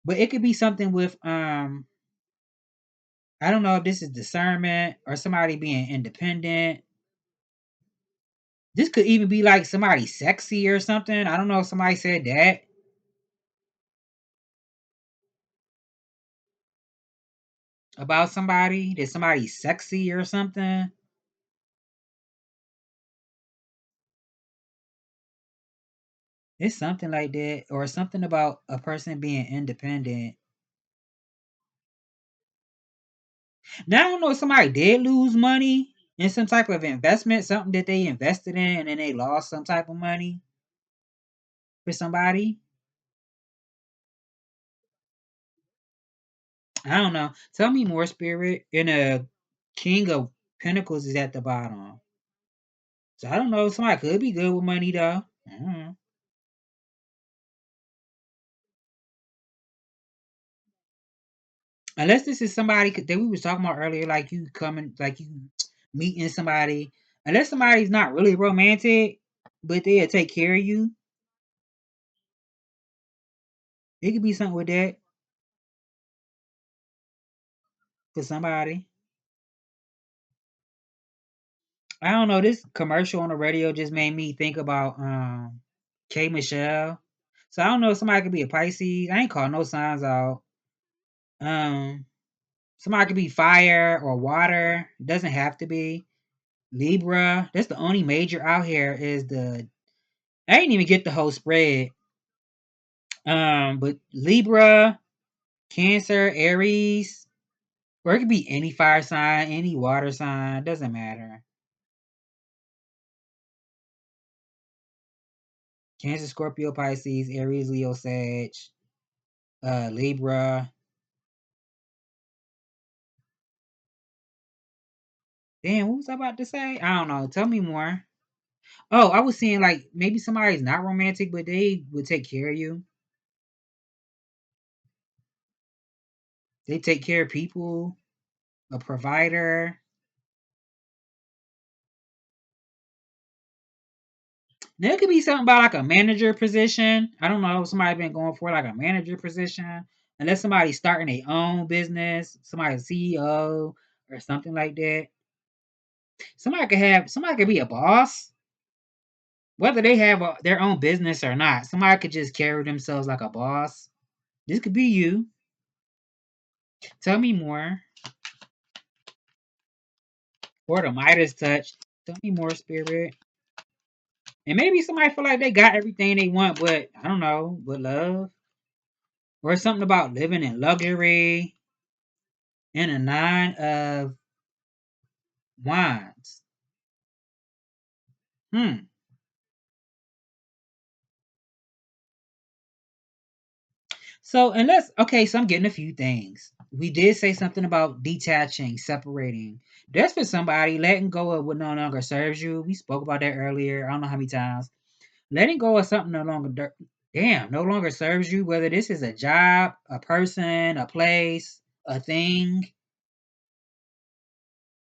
But it could be something with I don't know if this is discernment or somebody being independent. This could even be like somebody sexy or something. I don't know if somebody said that about somebody, that somebody's sexy or something. It's something like that. Or something about a person being independent. Now I don't know if somebody did lose money in some type of investment, something that they invested in and then they lost some type of money for somebody. I don't know. Tell me more, Spirit. And a King of Pentacles is at the bottom. So I don't know. Somebody could be good with money though. Unless this is somebody that we was talking about earlier, like you coming, like you meeting somebody. Unless somebody's not really romantic, but they'll take care of you. It could be something with that for somebody. I don't know. This commercial on the radio just made me think about K Michelle. So I don't know if somebody could be a Pisces. I ain't calling no signs out. Um Somebody could be fire or water. It doesn't have to be. Libra. That's the only major out here is the I didn't even get the whole spread. But Libra, Cancer, Aries, or it could be any fire sign, any water sign, doesn't matter. Cancer, Scorpio, Pisces, Aries, Leo, Sag, Libra. Damn, what was I about to say? I don't know. Tell me more. Oh, I was saying like maybe somebody's not romantic, but they would take care of you. They take care of people, a provider. There could be something about like a manager position. I don't know. Somebody been going for like a manager position. Unless somebody's starting their own business, somebody's CEO or something like that. Somebody could be a boss, whether they have their own business or not. Somebody could just carry themselves like a boss. This could be you. Tell me more. Or the Midas touch. Tell me more, spirit. And maybe somebody feel like they got everything they want, but I don't know, with love. Or something about living in luxury. And a nine of wands. Hmm. So so I'm getting a few things. We did say something about detaching, separating. That's for somebody letting go of what no longer serves you. We spoke about that earlier. I don't know how many times. Letting go of something no longer serves you, whether this is a job, a person, a place, a thing.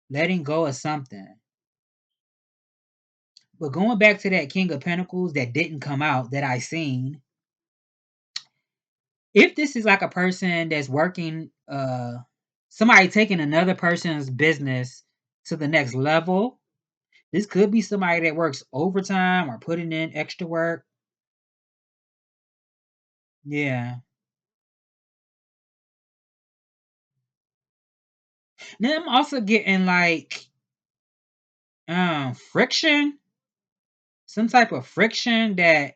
Letting go of something. But going back to that King of Pentacles that didn't come out that I seen, if this is like a person that's working, somebody taking another person's business to the next level, this could be somebody that works overtime or putting in extra work. Yeah. Then I'm also getting like friction, some type of friction that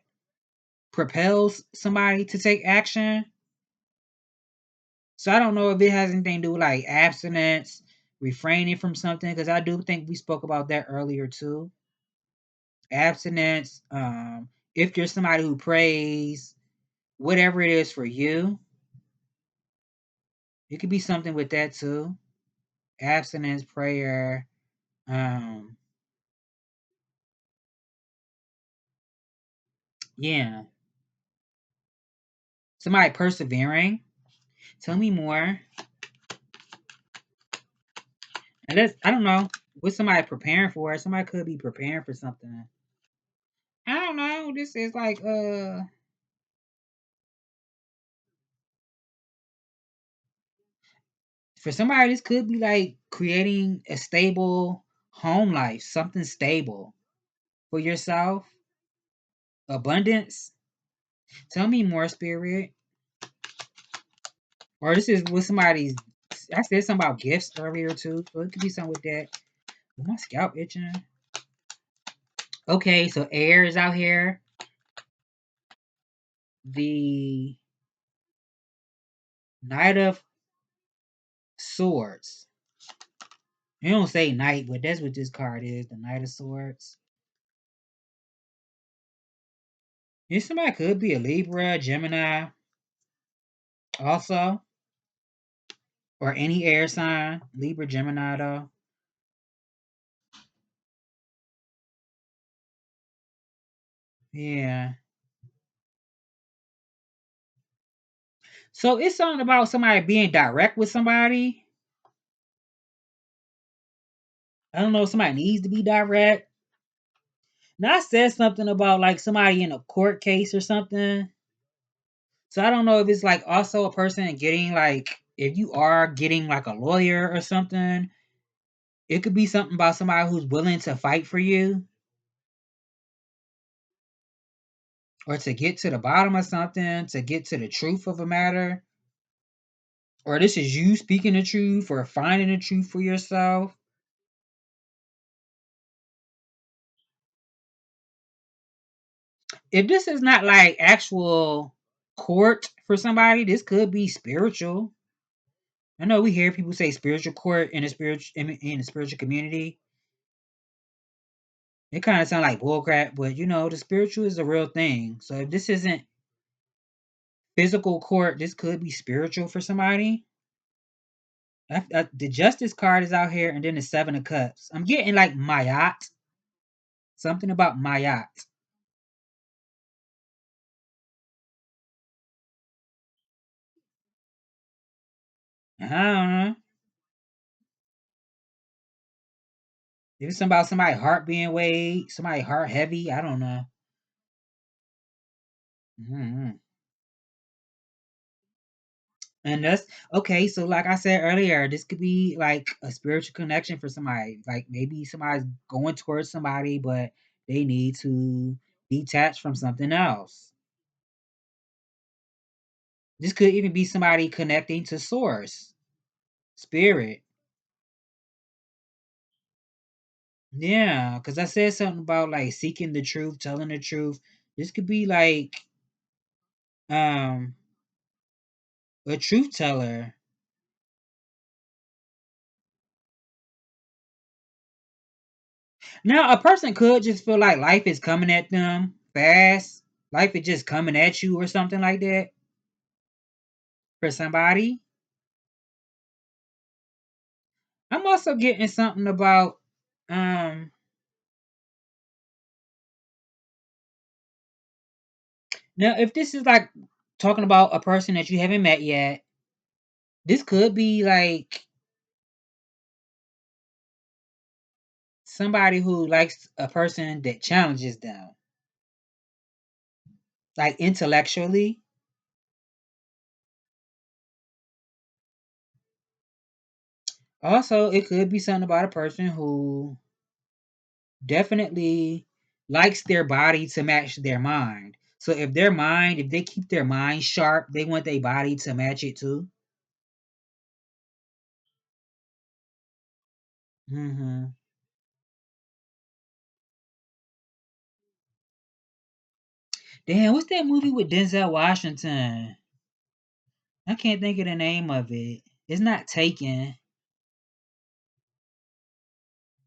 propels somebody to take action. So I don't know if it has anything to do with like abstinence, refraining from something, because I do think we spoke about that earlier too. Abstinence, if you're somebody who prays, whatever it is for you, it could be something with that too. Abstinence, prayer, um, yeah. Somebody persevering. Tell me more. Unless I don't know what somebody preparing for. Somebody could be preparing for something. I don't know. This is like for somebody this could be like creating a stable home life, something stable for yourself. Abundance. Tell me more, spirit. Or this is with somebody's. I said something about gifts earlier too, so it could be something with that. Oh, my scalp itching. Okay, so air is out here. The Knight of Swords. You don't say knight, but that's what this card is. The Knight of Swords. And somebody could be a Libra, Gemini, also, or any air sign. Libra, Gemini, though. Yeah. So it's something about somebody being direct with somebody. I don't know if somebody needs to be direct. Now I said something about like somebody in a court case or something. So I don't know if it's like also a person getting like if you are getting like a lawyer or something, it could be something about somebody who's willing to fight for you or to get to the bottom of something, to get to the truth of a matter. Or this is you speaking the truth or finding the truth for yourself. If this is not like actual court for somebody, this could be spiritual. I know we hear people say spiritual court in the spiritual community. It kind of sound like bullcrap, but the spiritual is a real thing. So if this isn't physical court, this could be spiritual for somebody. The Justice card is out here, and then the Seven of Cups. I'm getting like Mayat, something about Mayat. I don't know. Maybe something about somebody heart being weighed, somebody heart heavy. I don't know. Mhm. And that's okay. So, like I said earlier, this could be like a spiritual connection for somebody. Like maybe somebody's going towards somebody, but they need to detach from something else. This could even be somebody connecting to source, spirit. Yeah, because I said something about like seeking the truth, telling the truth. This could be like um a truth teller. Now, a person could just feel like life is coming at them fast. Life is just coming at you or something like that for somebody. I'm also getting something about um now if this is like talking about a person that you haven't met yet, this could be like somebody who likes a person that challenges them, like intellectually. Also, it could be something about a person who definitely likes their body to match their mind. So if they keep their mind sharp, they want their body to match it too. Hmm. Damn, what's that movie with Denzel Washington? I can't think of the name of it. It's not Taken.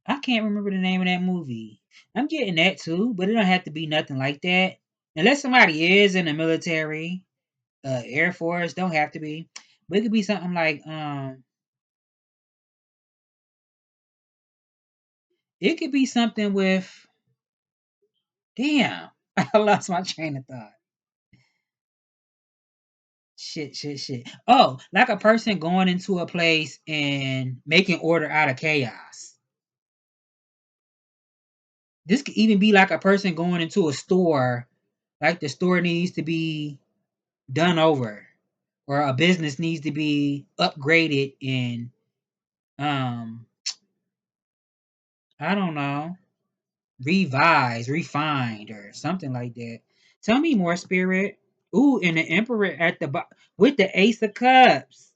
I can't remember the name of that movie. I'm getting that too, but it don't have to be nothing like that. Unless somebody is in the military, Air Force, don't have to be. But it could be something like it could be something with damn. I lost my train of thought. Shit. Oh, like a person going into a place and making order out of chaos. This could even be like a person going into a store, like the store needs to be done over, or a business needs to be upgraded and um, I don't know, revised, refined, or something like that. Tell me more, spirit. Ooh, and the emperor at the with the ace of cups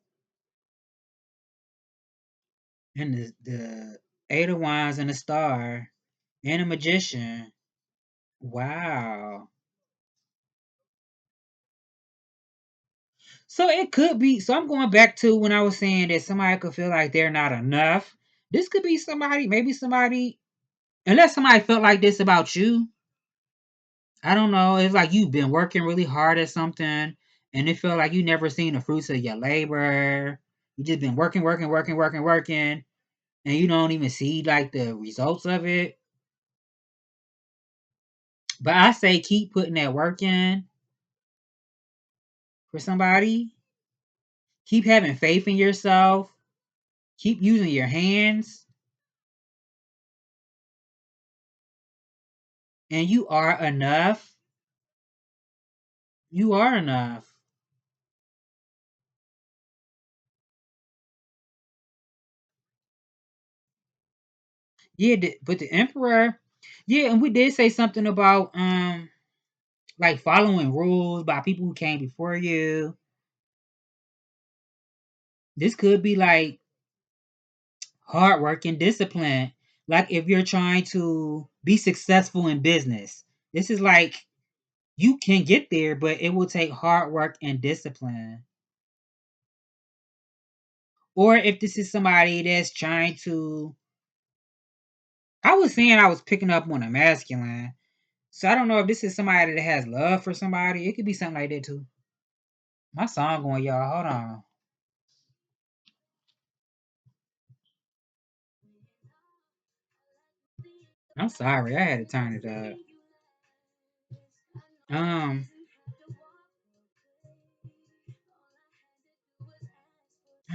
and the eight of wands and the star and a magician. Wow. So it could be. So I'm going back to when I was saying that somebody could feel like they're not enough. This could be somebody, maybe somebody, unless somebody felt like this about you. I don't know. It's like you've been working really hard at something and it felt like you never seen the fruits of your labor. You just been working, and you don't even see like the results of it. But I say keep putting that work in for somebody. Keep having faith in yourself. Keep using your hands, and you are enough. You are enough. Yeah, but the emperor, yeah, and we did say something about like following rules by people who came before you. This could be like hard work and discipline. Like if you're trying to be successful in business, this is like you can get there, but it will take hard work and discipline. Or if this is somebody that's trying to, I was saying I was picking up on a masculine. So I don't know if this is somebody that has love for somebody. It could be something like that too. My song going, y'all. Hold on. I'm sorry. I had to turn it up. Um,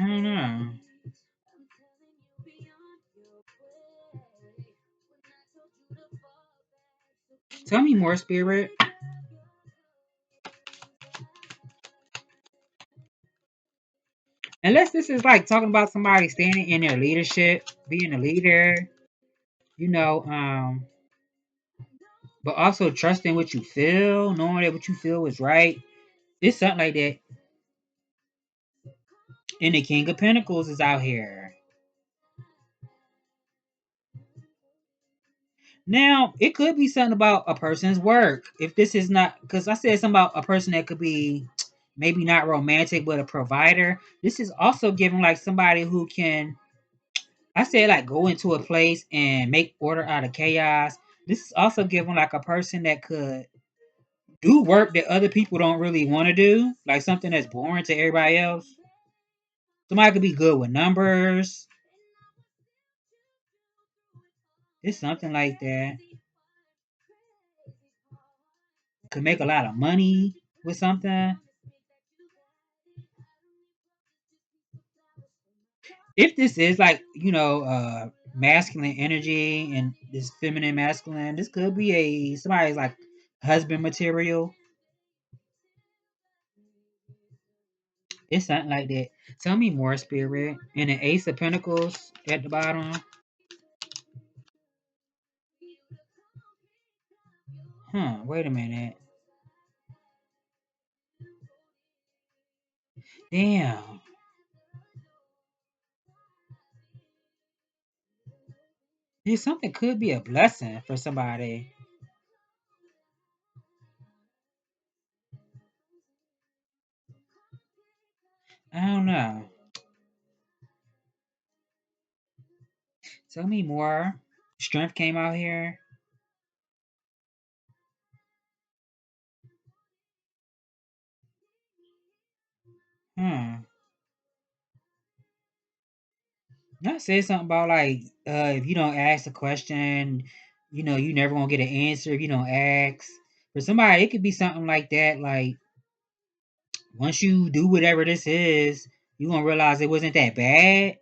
I don't know. Tell me more, spirit. Unless this is like talking about somebody standing in their leadership, being a leader, you know, but also trusting what you feel, knowing that what you feel is right. It's something like that. And the King of Pentacles is out here. Now, it could be something about a person's work. If this is not, because I said something about a person that could be maybe not romantic, but a provider. This is also giving like somebody who can, I said, like go into a place and make order out of chaos. This is also giving like a person that could do work that other people don't really want to do, like something that's boring to everybody else. Somebody could be good with numbers. It's something like that. Could make a lot of money with something. If this is like, masculine energy and this feminine masculine, this could be a somebody's like husband material. It's something like that. Tell me more, spirit. And the Ace of Pentacles at the bottom. Wait a minute. Damn. This something could be a blessing for somebody. I don't know. Tell me more. Strength came out here. Hmm. That said something about like if you don't ask a question, you never gonna get an answer if you don't ask. For somebody, it could be something like that. Like once you do whatever this is, you gonna realize it wasn't that bad.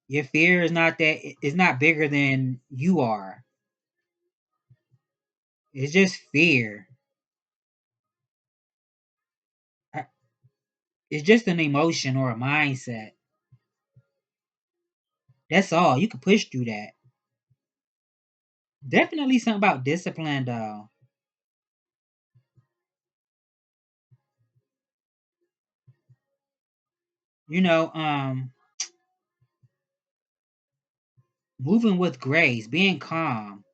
Your fear is not that it's not bigger than you are. It's just fear. I- It's just an emotion or a mindset. That's all. You can push through that. Definitely something about discipline though. You know, moving with grace, being calm.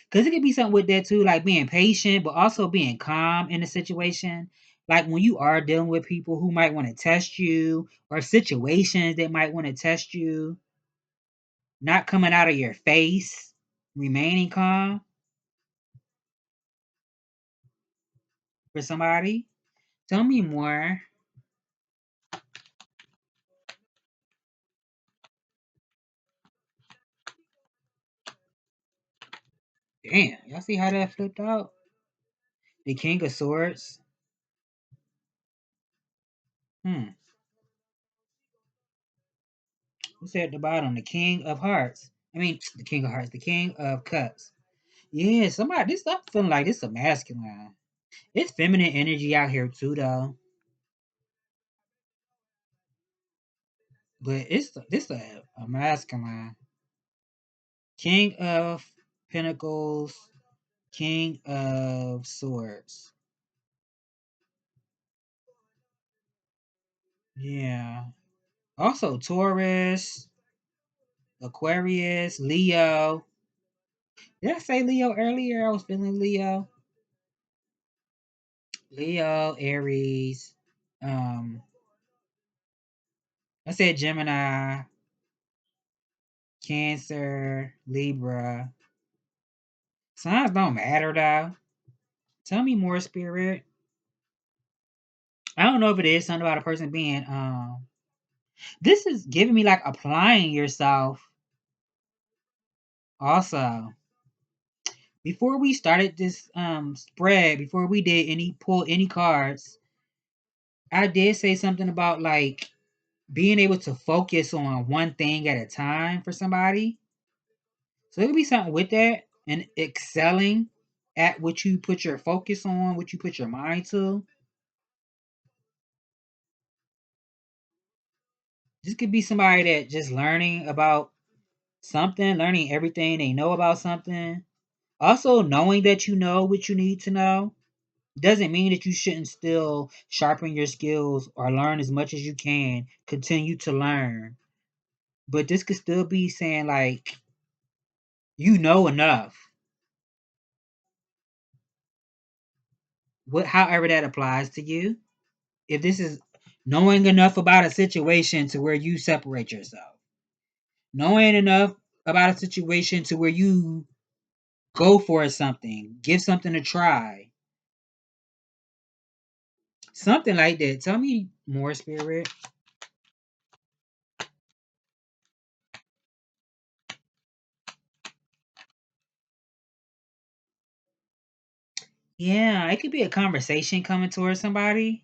Because it could be something with that too, like being patient, but also being calm in a situation. Like when you are dealing with people who might want to test you or situations that might want to test you, not coming out of your face, remaining calm for somebody. Tell me more. Damn, y'all see how that flipped out? The King of Swords. Hmm. What's at the bottom? The King of Hearts. I mean, the King of Hearts. The King of Cups. Yeah, somebody. This stuff feeling like this a masculine. It's feminine energy out here too, though. But it's this a masculine. King of Pentacles, King of Swords. Yeah. Also Taurus, Aquarius, Leo. Did I say Leo earlier? I was feeling Leo. Leo, Aries. Um, I said Gemini, Cancer, Libra. Signs don't matter though. Tell me more, spirit. I don't know if it is something about a person being this is giving me like applying yourself also. before we started this spread, before we did any pull any cards, I did say something about like being able to focus on one thing at a time for somebody. So it could be something with that and excelling at what you put your focus on, what you put your mind to. This could be somebody that just learning about something, learning everything they know about something. Also, knowing that you know what you need to know doesn't mean that you shouldn't still sharpen your skills or learn as much as you can. Continue to learn. But this could still be saying, like, you know enough. However that applies to you. If this is knowing enough about a situation to where you separate yourself, knowing enough about a situation to where you go for something, give something a try, something like that. Tell me more, Spirit. Yeah, it could be a conversation coming towards somebody.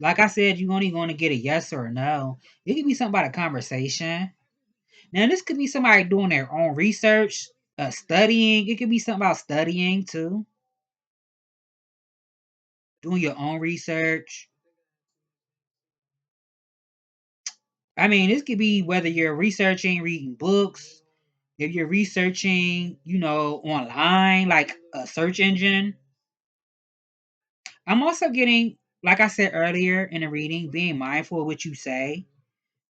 Like I said, you're only going to get a yes or a no. It could be something about a conversation. Now, this could be somebody doing their own research, studying. It could be something about studying too, doing your own research. I mean, this could be whether you're researching, reading books, if you're researching, online, like a search engine. I'm also getting, like I said earlier in the reading, being mindful of what you say.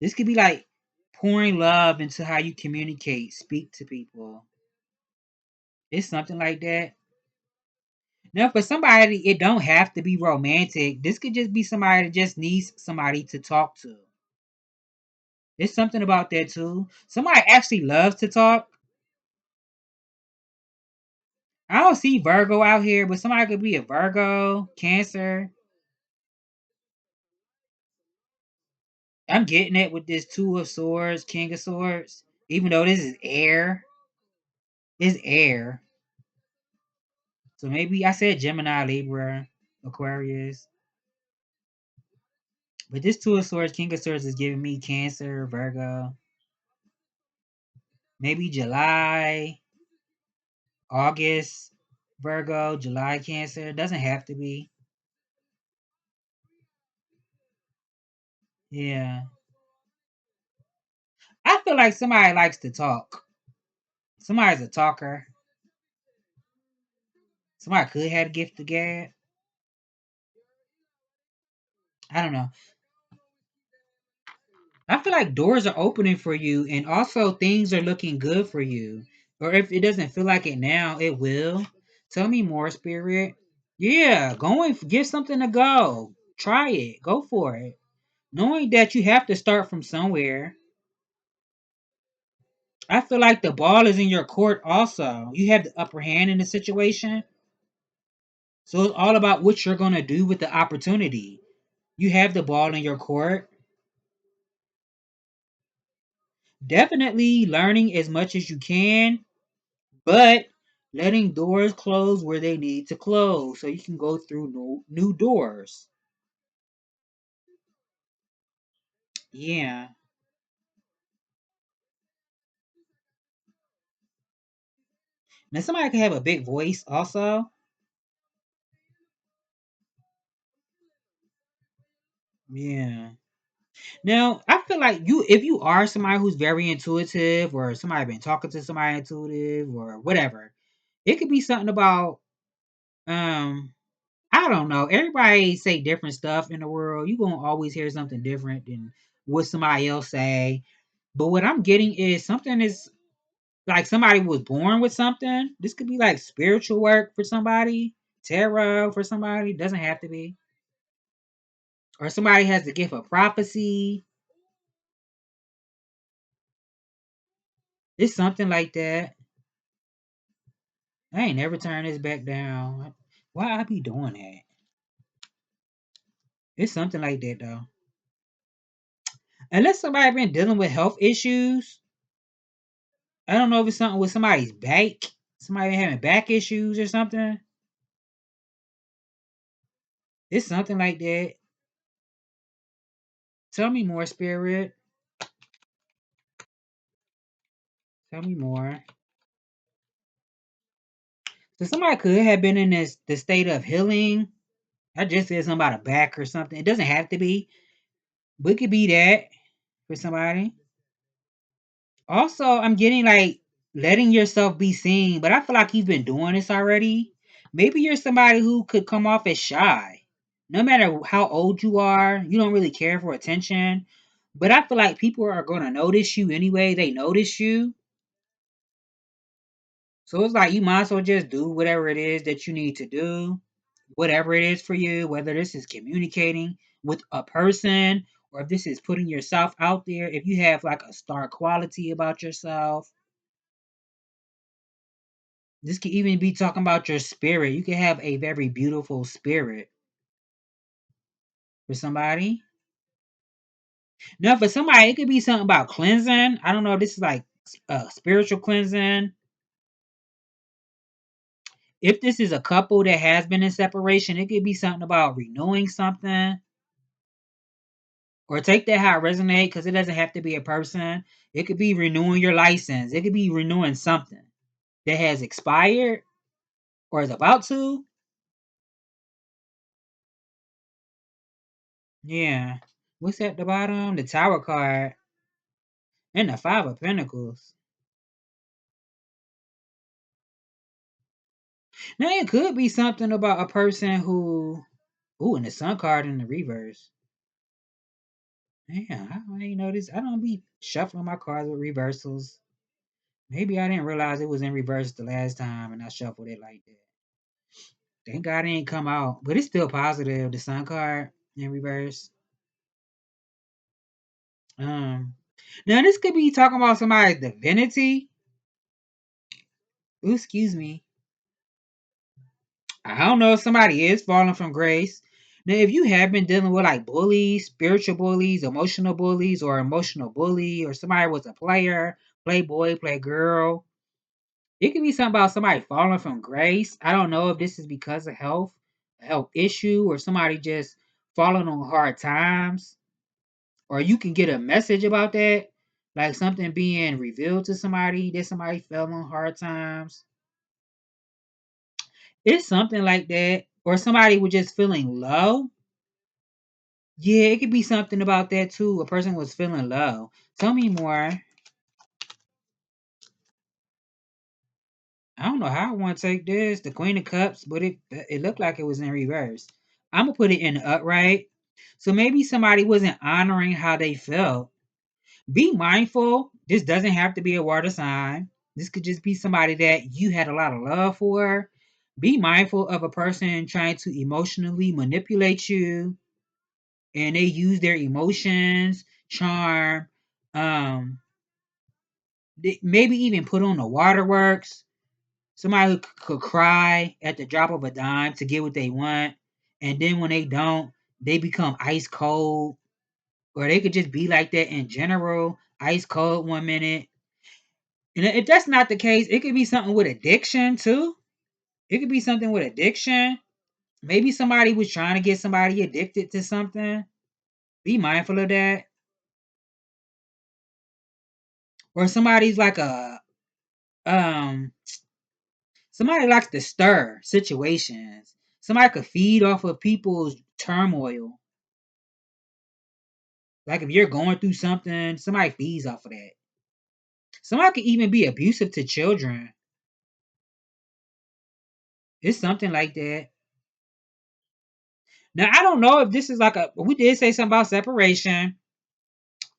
This could be like pouring love into how you communicate, speak to people. It's something like that. Now, for somebody, it don't have to be romantic. This could just be somebody that just needs somebody to talk to. There's something about that too. Somebody actually loves to talk. I don't see Virgo out here, but somebody could be a Virgo, Cancer. I'm getting it with this Two of Swords, King of Swords. Even though this is air, it's air. So maybe I said Gemini, Libra, Aquarius. But this Two of Swords, King of Swords is giving me Cancer, Virgo. Maybe July, August, Virgo, July, Cancer. It doesn't have to be. Yeah. I feel like somebody likes to talk. Somebody's a talker. Somebody could have a gift of gab. I don't know. I feel like doors are opening for you and also things are looking good for you. Or if it doesn't feel like it now, it will. Tell me more, Spirit. Yeah, give something a go. Try it. Go for it. Knowing that you have to start from somewhere. I feel like the ball is in your court also. You have the upper hand in the situation. So it's all about what you're going to do with the opportunity. You have the ball in your court. Definitely learning as much as you can, but letting doors close where they need to close so you can go through new doors. Yeah. Now, somebody can have a big voice also. Yeah. Now, I feel like if you are somebody who's very intuitive or somebody been talking to somebody intuitive or whatever, it could be something about, um, I don't know. Everybody say different stuff in the world. You gonna always hear something different than what somebody else say. But what I'm getting is something is like somebody was born with something. This could be like spiritual work for somebody, tarot for somebody. Doesn't have to be. Or somebody has the gift of prophecy. It's something like that. I ain't never turn this back down. Why I be doing that? It's something like that though. Unless somebody been dealing with health issues. I don't know if it's something with somebody's back. Somebody having back issues or something. It's something like that. Tell me more, Spirit. Tell me more. So somebody could have been in the state of healing. I just said something about a back or something. It doesn't have to be, but it could be that for somebody. Also, I'm getting like letting yourself be seen, but I feel like you've been doing this already. Maybe you're somebody who could come off as shy. No matter how old you are, you don't really care for attention. But I feel like people are going to notice you anyway. They notice you. So it's like you might as well just do whatever it is that you need to do, whatever it is for you, whether this is communicating with a person or if this is putting yourself out there. If you have like a star quality about yourself, this could even be talking about your spirit. You can have a very beautiful spirit for somebody. Now, for somebody, it could be something about cleansing. I don't know if this is like spiritual cleansing. If this is a couple that has been in separation, it could be something about renewing something. Or take that how it resonates because it doesn't have to be a person. It could be renewing your license. It could be renewing something that has expired or is about to. Yeah. What's at the bottom? The Tower card and the Five of Pentacles. Now it could be something about a person who, ooh, and the Sun card in the reverse. Yeah, I ain't know this. I don't be shuffling my cards with reversals. Maybe I didn't realize it was in reverse the last time, and I shuffled it like that. Thank God it ain't come out, but it's still positive. The Sun card in reverse. Um, Now this could be talking about somebody's divinity. Ooh, excuse me. I don't know if somebody is falling from grace. Now, if you have been dealing with like bullies, spiritual bullies, or emotional bully, or somebody was a player, playboy, playgirl, it could be something about somebody falling from grace. I don't know if this is because of health, a health issue, or somebody just falling on hard times. Or you can get a message about that, like something being revealed to somebody that somebody fell on hard times. It's something like that. Or somebody was just feeling low. Yeah, it could be something about that too. A person was feeling low. Tell me more. I don't know how I want to take this. The Queen of Cups, but it looked like it was in reverse. I'm gonna put it in the upright. So maybe somebody wasn't honoring how they felt. Be mindful. This doesn't have to be a water sign. This could just be somebody that you had a lot of love for. Be mindful of a person trying to emotionally manipulate you and they use their emotions, charm, um, maybe even put on the waterworks. Somebody who could cry at the drop of a dime to get what they want. And then when they don't, they become ice cold. Or they could just be like that in general, ice cold 1 minute. And if that's not the case, it could be something with addiction too. It could be something with addiction. Maybe somebody was trying to get somebody addicted to something. Be mindful of that. Or somebody's like a um somebody likes to stir situations. Somebody could feed off of people's turmoil. Like if you're going through something, somebody feeds off of that. Somebody could even be abusive to children. It's something like that. Now I don't know if this is like a. We did say something about separation.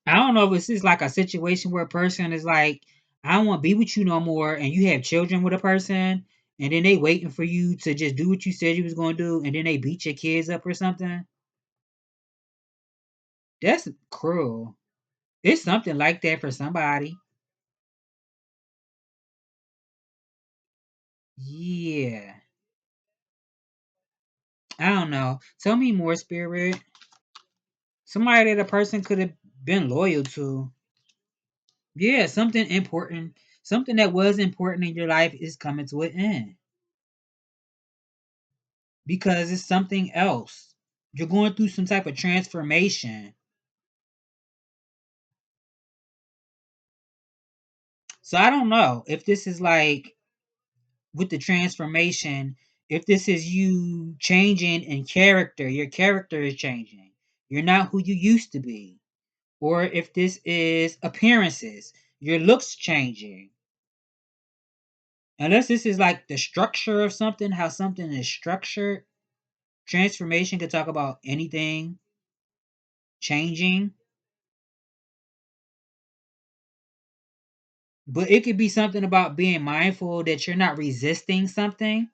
I don't know if this is like a situation where a person is like, I don't want to be with you no more, and you have children with a person, and then they waiting for you to just do what you said you was going to do, and then they beat your kids up or something. That's cruel. It's something like that for somebody. Yeah. I don't know. Tell me more, Spirit. Somebody that a person could have been loyal to. Yeah, something important. Something that was important in your life is coming to an end because it's something else. You're going through some type of transformation. So I don't know if this is like with the transformation, if this is you changing in character, your character is changing. You're not who you used to be. Or if this is appearances, your looks changing. Unless this is like the structure of something, how something is structured, transformation could talk about anything changing. But it could be something about being mindful that you're not resisting something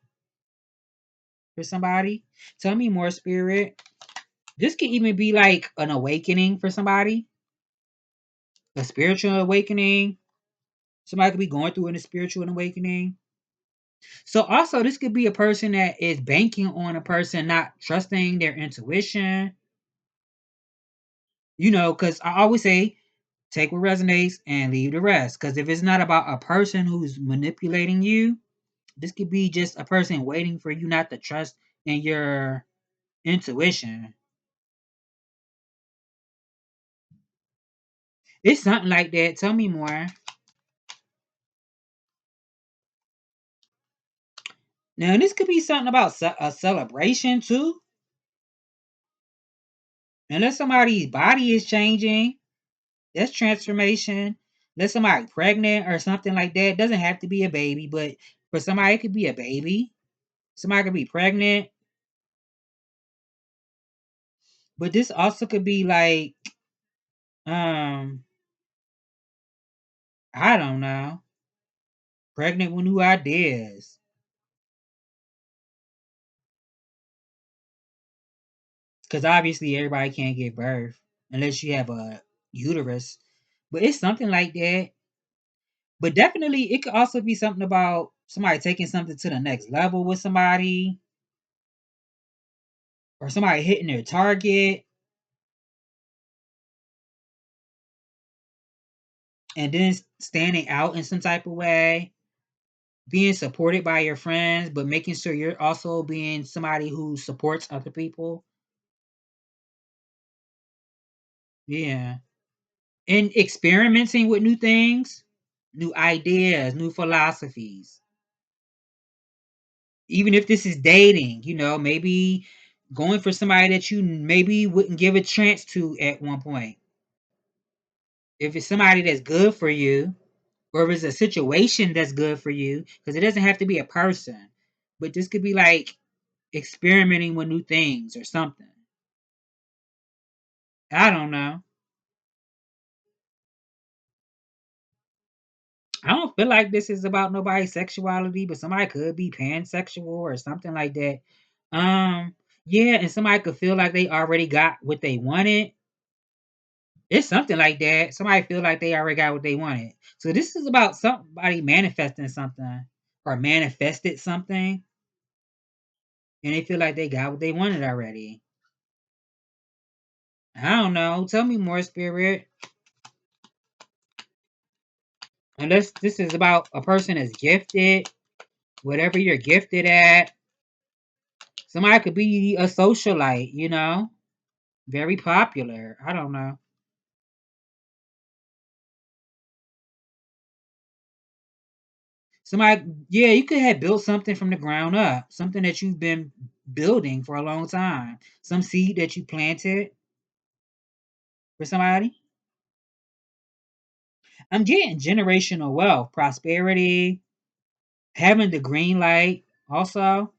for somebody. Tell me more, spirit. This could even be like an awakening for somebody, a spiritual awakening. Somebody could be going through a spiritual awakening. So also this could be a person that is banking on a person not trusting their intuition. Because I always say take what resonates and leave the rest. Because if it's not about a person who's manipulating you, this could be just a person waiting for you not to trust in your intuition. It's something like that. Tell me more. Now, this could be something about a celebration too. Unless somebody's body is changing, that's transformation. Unless somebody pregnant or something like that, it doesn't have to be a baby, but for somebody, it could be a baby. Somebody could be pregnant, but this also could be like, um, I don't know, pregnant with new ideas. Because obviously, everybody can't give birth unless you have a uterus, but it's something like that. But definitely, it could also be something about somebody taking something to the next level with somebody, or somebody hitting their target, and then standing out in some type of way, being supported by your friends, but making sure you're also being somebody who supports other people. Yeah. And experimenting with new things, new ideas, new philosophies. Even if this is dating, maybe going for somebody that you maybe wouldn't give a chance to at one point. If it's somebody that's good for you, or if it's a situation that's good for you, because it doesn't have to be a person, but this could be like experimenting with new things or something. I don't know. I don't feel like this is about nobody's sexuality, but somebody could be pansexual or something like that. Um, yeah, and somebody could feel like they already got what they wanted. It's something like that. Somebody feel like they already got what they wanted. So this is about somebody manifesting something or manifested something, and they feel like they got what they wanted already. I don't know. Tell me more, spirit. Unless this is about a person that's gifted, whatever you're gifted at. Somebody could be a socialite, very popular. I don't know. Somebody, yeah, you could have built something from the ground up, something that you've been building for a long time, some seed that you planted for somebody. I'm getting generational wealth, prosperity, having the green light also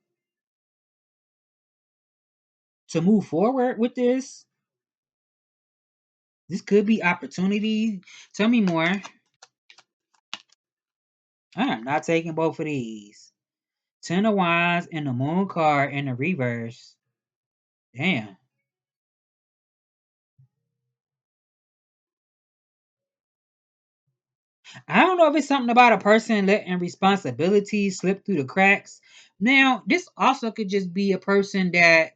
to move forward with this. This could be opportunity. Tell me more. I am not taking both of these. Ten of Wands and the Moon card in the reverse. Damn. I don't know if it's something about a person letting responsibilities slip through the cracks. Now, this also could just be a person that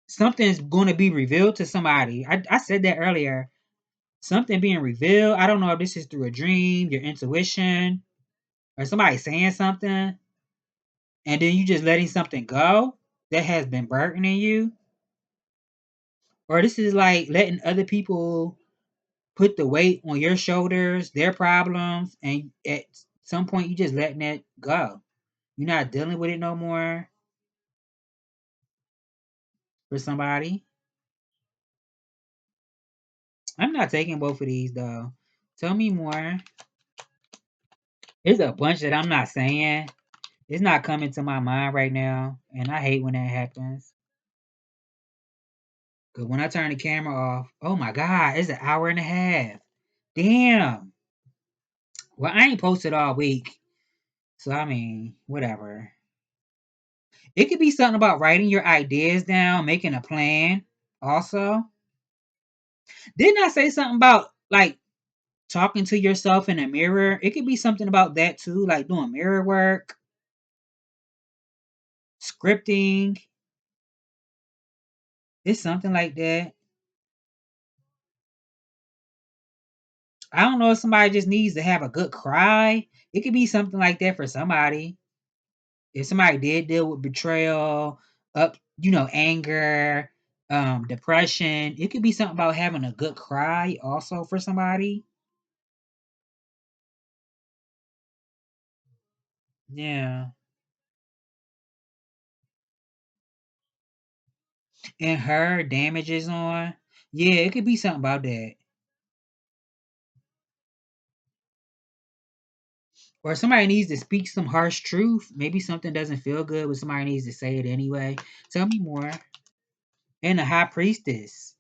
something's going to be revealed to somebody. I said that earlier. Something being revealed. I don't know if this is through a dream, your intuition. or somebody saying something, and then you just letting something go that has been burdening you, or this is like letting other people put the weight on your shoulders, their problems, and at some point you just letting it go. You're not dealing with it no more for somebody. I'm not taking both of these though. Tell me more. There's a bunch that I'm not saying. It's not coming to my mind right now, and I hate when that happens. Cause when I turn the camera off, oh my god, it's an hour and a half. Damn. Well, I ain't posted all week, so I mean, whatever. It could be something about writing your ideas down, making a plan. Also, didn't I say something about like talking to yourself in a mirror? It could be something about that too, like doing mirror work, scripting. It's something like that. I don't know if somebody just needs to have a good cry. It could be something like that for somebody. If somebody did deal with betrayal, anger, depression, it could be something about having a good cry also for somebody. Yeah. And her damages on. Yeah, it could be something about that. Or somebody needs to speak some harsh truth. Maybe something doesn't feel good, but somebody needs to say it anyway. Tell me more. And the high priestess.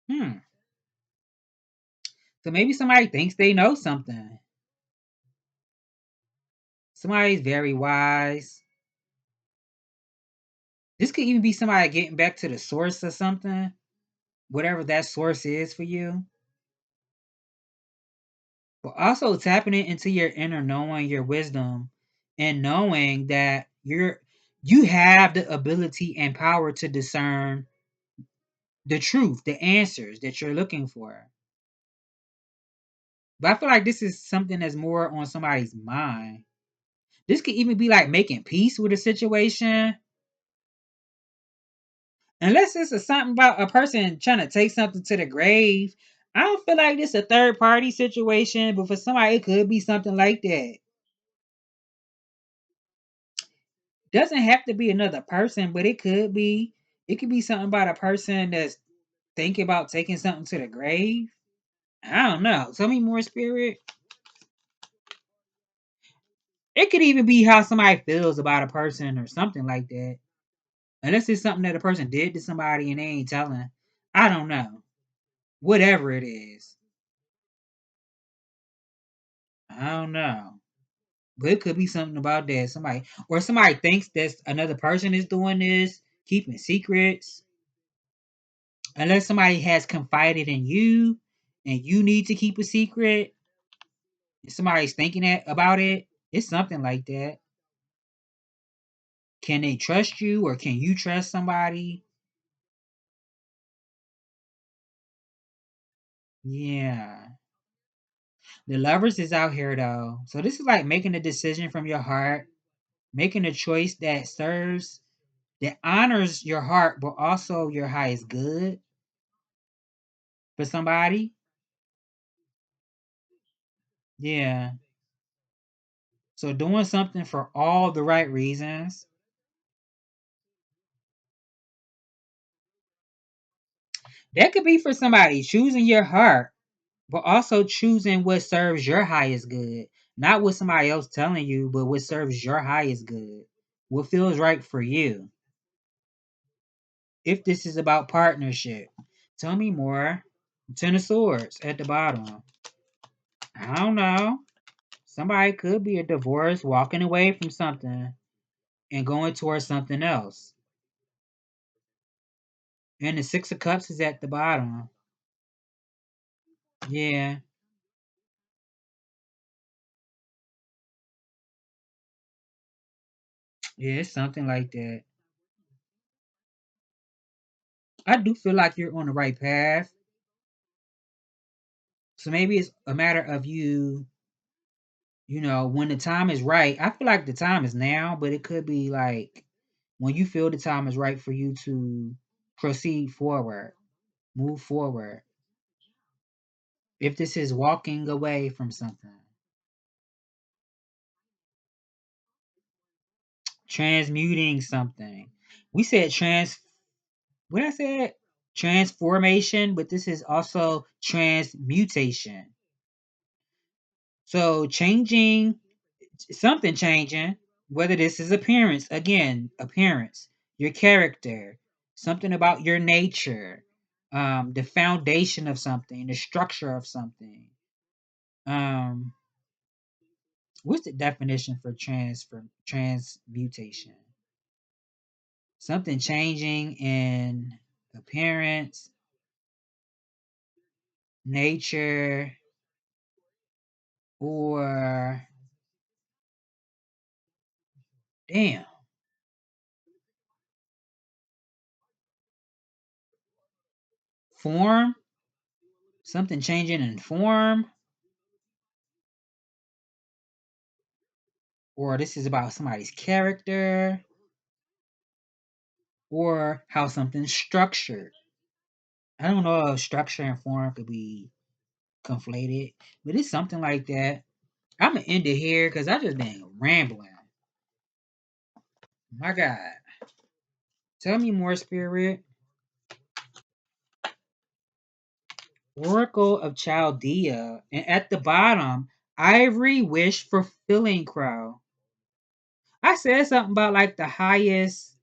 Hmm. So maybe somebody thinks they know something. Somebody's very wise. This could even be somebody getting back to the source of something, whatever that source is for you. But also tapping it into your inner knowing, your wisdom, and knowing that you have the ability and power to discern the truth, the answers that you're looking for. But I feel like this is something that's more on somebody's mind. This could even be like making peace with a situation. Unless it's something about a person trying to take something to the grave. I don't feel like this a third party situation, but for somebody it could be something like that. Doesn't have to be another person, but it could be. It could be something about a person that's thinking about taking something to the grave. I don't know. Tell me more, spirit. It could even be how somebody feels about a person or something like that. Unless it's something that a person did to somebody and they ain't telling. I don't know. Whatever it is. I don't know. But it could be something about that. Somebody thinks that another person is doing this, keeping secrets. Unless somebody has confided in you and you need to keep a secret, somebody's thinking about it. It's something like that. Can they trust you or can you trust somebody? Yeah. The lovers is out here though. So this is like making a decision from your heart, making a choice that honors your heart, but also your highest good for somebody. Yeah. So doing something for all the right reasons. That could be for somebody choosing your heart, but also choosing what serves your highest good. Not what somebody else telling you, but what serves your highest good. What feels right for you. If this is about partnership, tell me more. Ten of Swords at the bottom. I don't know. Somebody could be a divorce, walking away from something and going towards something else. And the Six of Cups is at the bottom. Yeah, yeah, it's something like that. I do feel like you're on the right path. So maybe it's a matter of you, when the time is right. I feel like the time is now, but it could be like when you feel the time is right for you to proceed forward, move forward. If this is walking away from something, transmuting something. We said what I said? Transformation, but this is also transmutation. So changing, whether this is appearance, again, appearance, your character, something about your nature, the foundation of something, the structure of something. Um, what's the definition for transmutation? Something changing in appearance, nature, or damn, form, something changing in form, or this is about somebody's character, or how something's structured. I don't know if structure and form could be conflated, but it's something like that. I'm gonna end it here because I just been rambling. My God, tell me more, Spirit. Oracle of Chaldea, and at the bottom, Ivory Wish Fulfilling Crow. I said something about like the highest.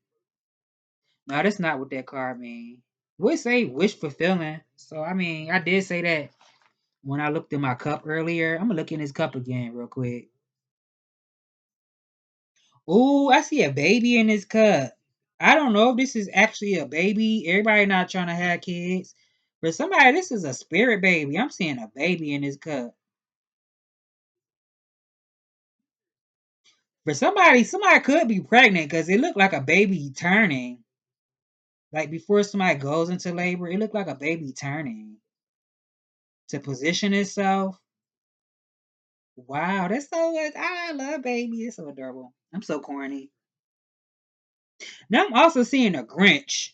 No, that's not what that card means. We say wish fulfilling. So I mean, I did say that when I looked in my cup earlier. I'm gonna look in this cup again real quick. Ooh, I see a baby in this cup. I don't know if this is actually a baby. Everybody not trying to have kids. For somebody, this is a spirit baby. I'm seeing a baby in this cup. For somebody could be pregnant because it looked like a baby turning. Like before somebody goes into labor, it looked like a baby turning to position itself. Wow, that's so good. I love baby. It's so adorable. I'm so corny. Now I'm also seeing a Grinch.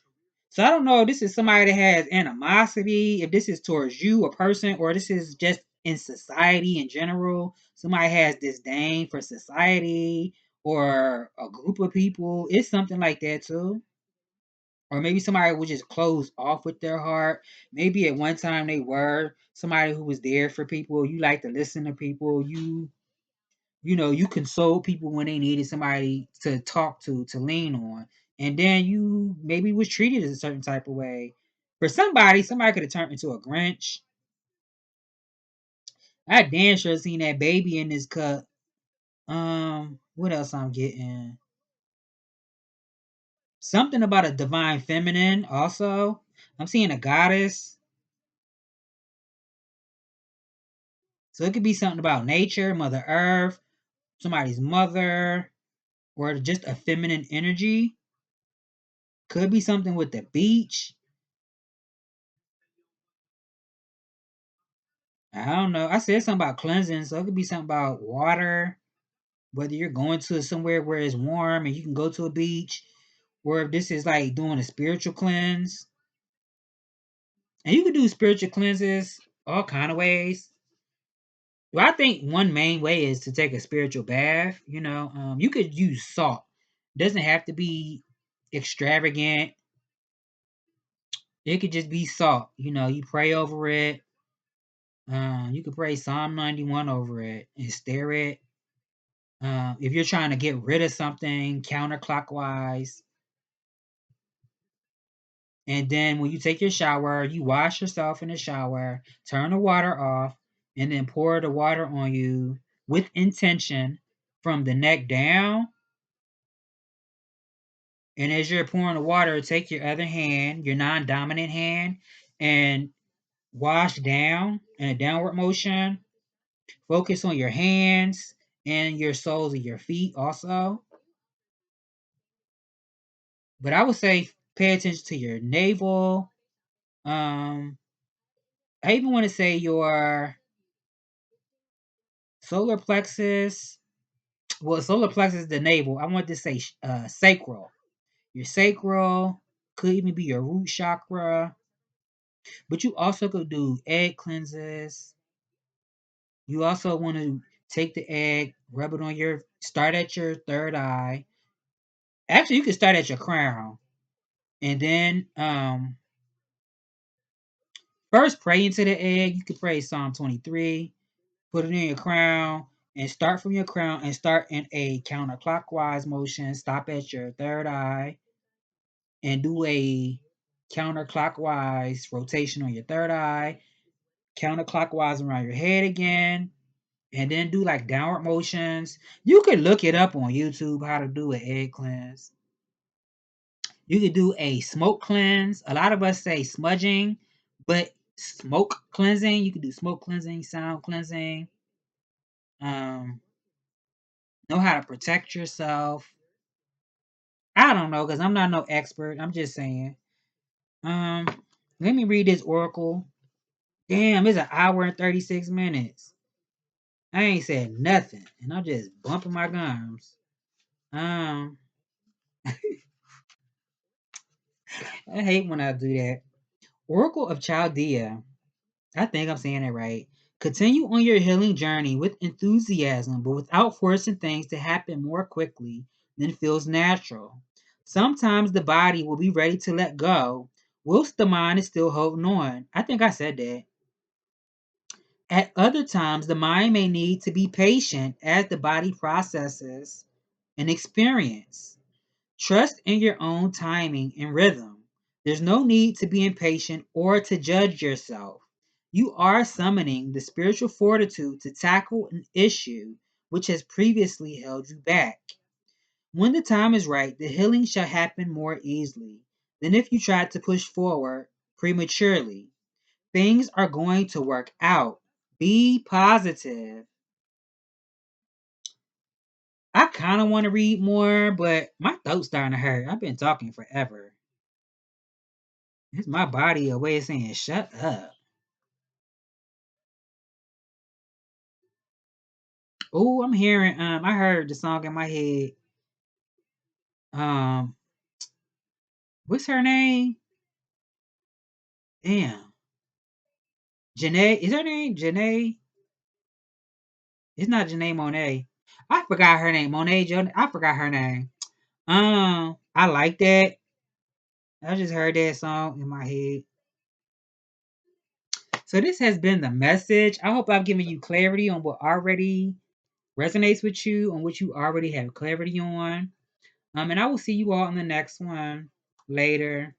So I don't know if this is somebody that has animosity, if this is towards you, a person, or this is just in society in general. Somebody has disdain for society or a group of people. It's something like that too. Or maybe somebody was just closed off with their heart. Maybe at one time they were somebody who was there for people. You like to listen to people. You consoled people when they needed somebody to talk to lean on. And then you maybe was treated as a certain type of way. For somebody could have turned into a Grinch. I damn sure seen that baby in this cup. What else I'm getting? Something about a divine feminine also. I'm seeing a goddess. So it could be something about nature, Mother Earth, somebody's mother, or just a feminine energy. Could be something with the beach. I don't know. I said something about cleansing, so it could be something about water. Whether you're going to somewhere where it's warm and you can go to a beach, or if this is like doing a spiritual cleanse. And you can do spiritual cleanses all kind of ways. Well, I think one main way is to take a spiritual bath. You could use salt. Doesn't have to be extravagant. It could just be salt. You pray over it. You could pray Psalm 91 over it and stare it. If you're trying to get rid of something counterclockwise, and then when you take your shower, you wash yourself in the shower, turn the water off, and then pour the water on you with intention from the neck down. And as you're pouring the water, take your other hand, your non dominant hand, and wash down in a downward motion. Focus on your hands and your soles of your feet also. But I would say pay attention to your navel, um, I even want to say your solar plexus. Well, solar plexus is the navel. I want to say sacral. Your sacral could even be your root chakra. But you also could do egg cleanses. You also want to take the egg, rub it on start at your third eye. Actually, you can start at your crown. And then first pray into the egg. You could pray Psalm 23, put it in your crown, and start from your crown and start in a counterclockwise motion. Stop at your third eye and do a counterclockwise rotation on your third eye, counterclockwise around your head again, and then do like downward motions. You could look it up on YouTube how to do an egg cleanse. You could do a smoke cleanse. A lot of us say smudging, but smoke cleansing. You could do smoke cleansing, sound cleansing. Um, know how to protect yourself. I don't know because I'm not no expert. I'm just saying. Um, Let me read this oracle. Damn, it's an hour and 36 minutes. I ain't said nothing, and I'm just bumping my gums. Um, I hate when I do that. Oracle of Chaldea. I think I'm saying it right. Continue on your healing journey with enthusiasm, but without forcing things to happen more quickly than feels natural. Sometimes the body will be ready to let go, whilst the mind is still holding on. I think I said that. At other times, the mind may need to be patient as the body processes an experience. Trust in your own timing and rhythm. There's no need to be impatient or to judge yourself. You are summoning the spiritual fortitude to tackle an issue which has previously held you back. When the time is right, the healing shall happen more easily than if you tried to push forward prematurely. Things are going to work out. Be positive. I kind of want to read more, but my throat's starting to hurt. I've been talking forever. It's my body a way of saying shut up. Oh, I'm hearing I heard the song in my head. Um what's her name? Damn. Janae. Is her name Janae? It's not Janae Monet. I forgot her name. I forgot her name. I like that. I just heard that song in my head. So this has been the message. I hope I've given you clarity on what already resonates with you, on what you already have clarity on. And I will see you all in the next one later.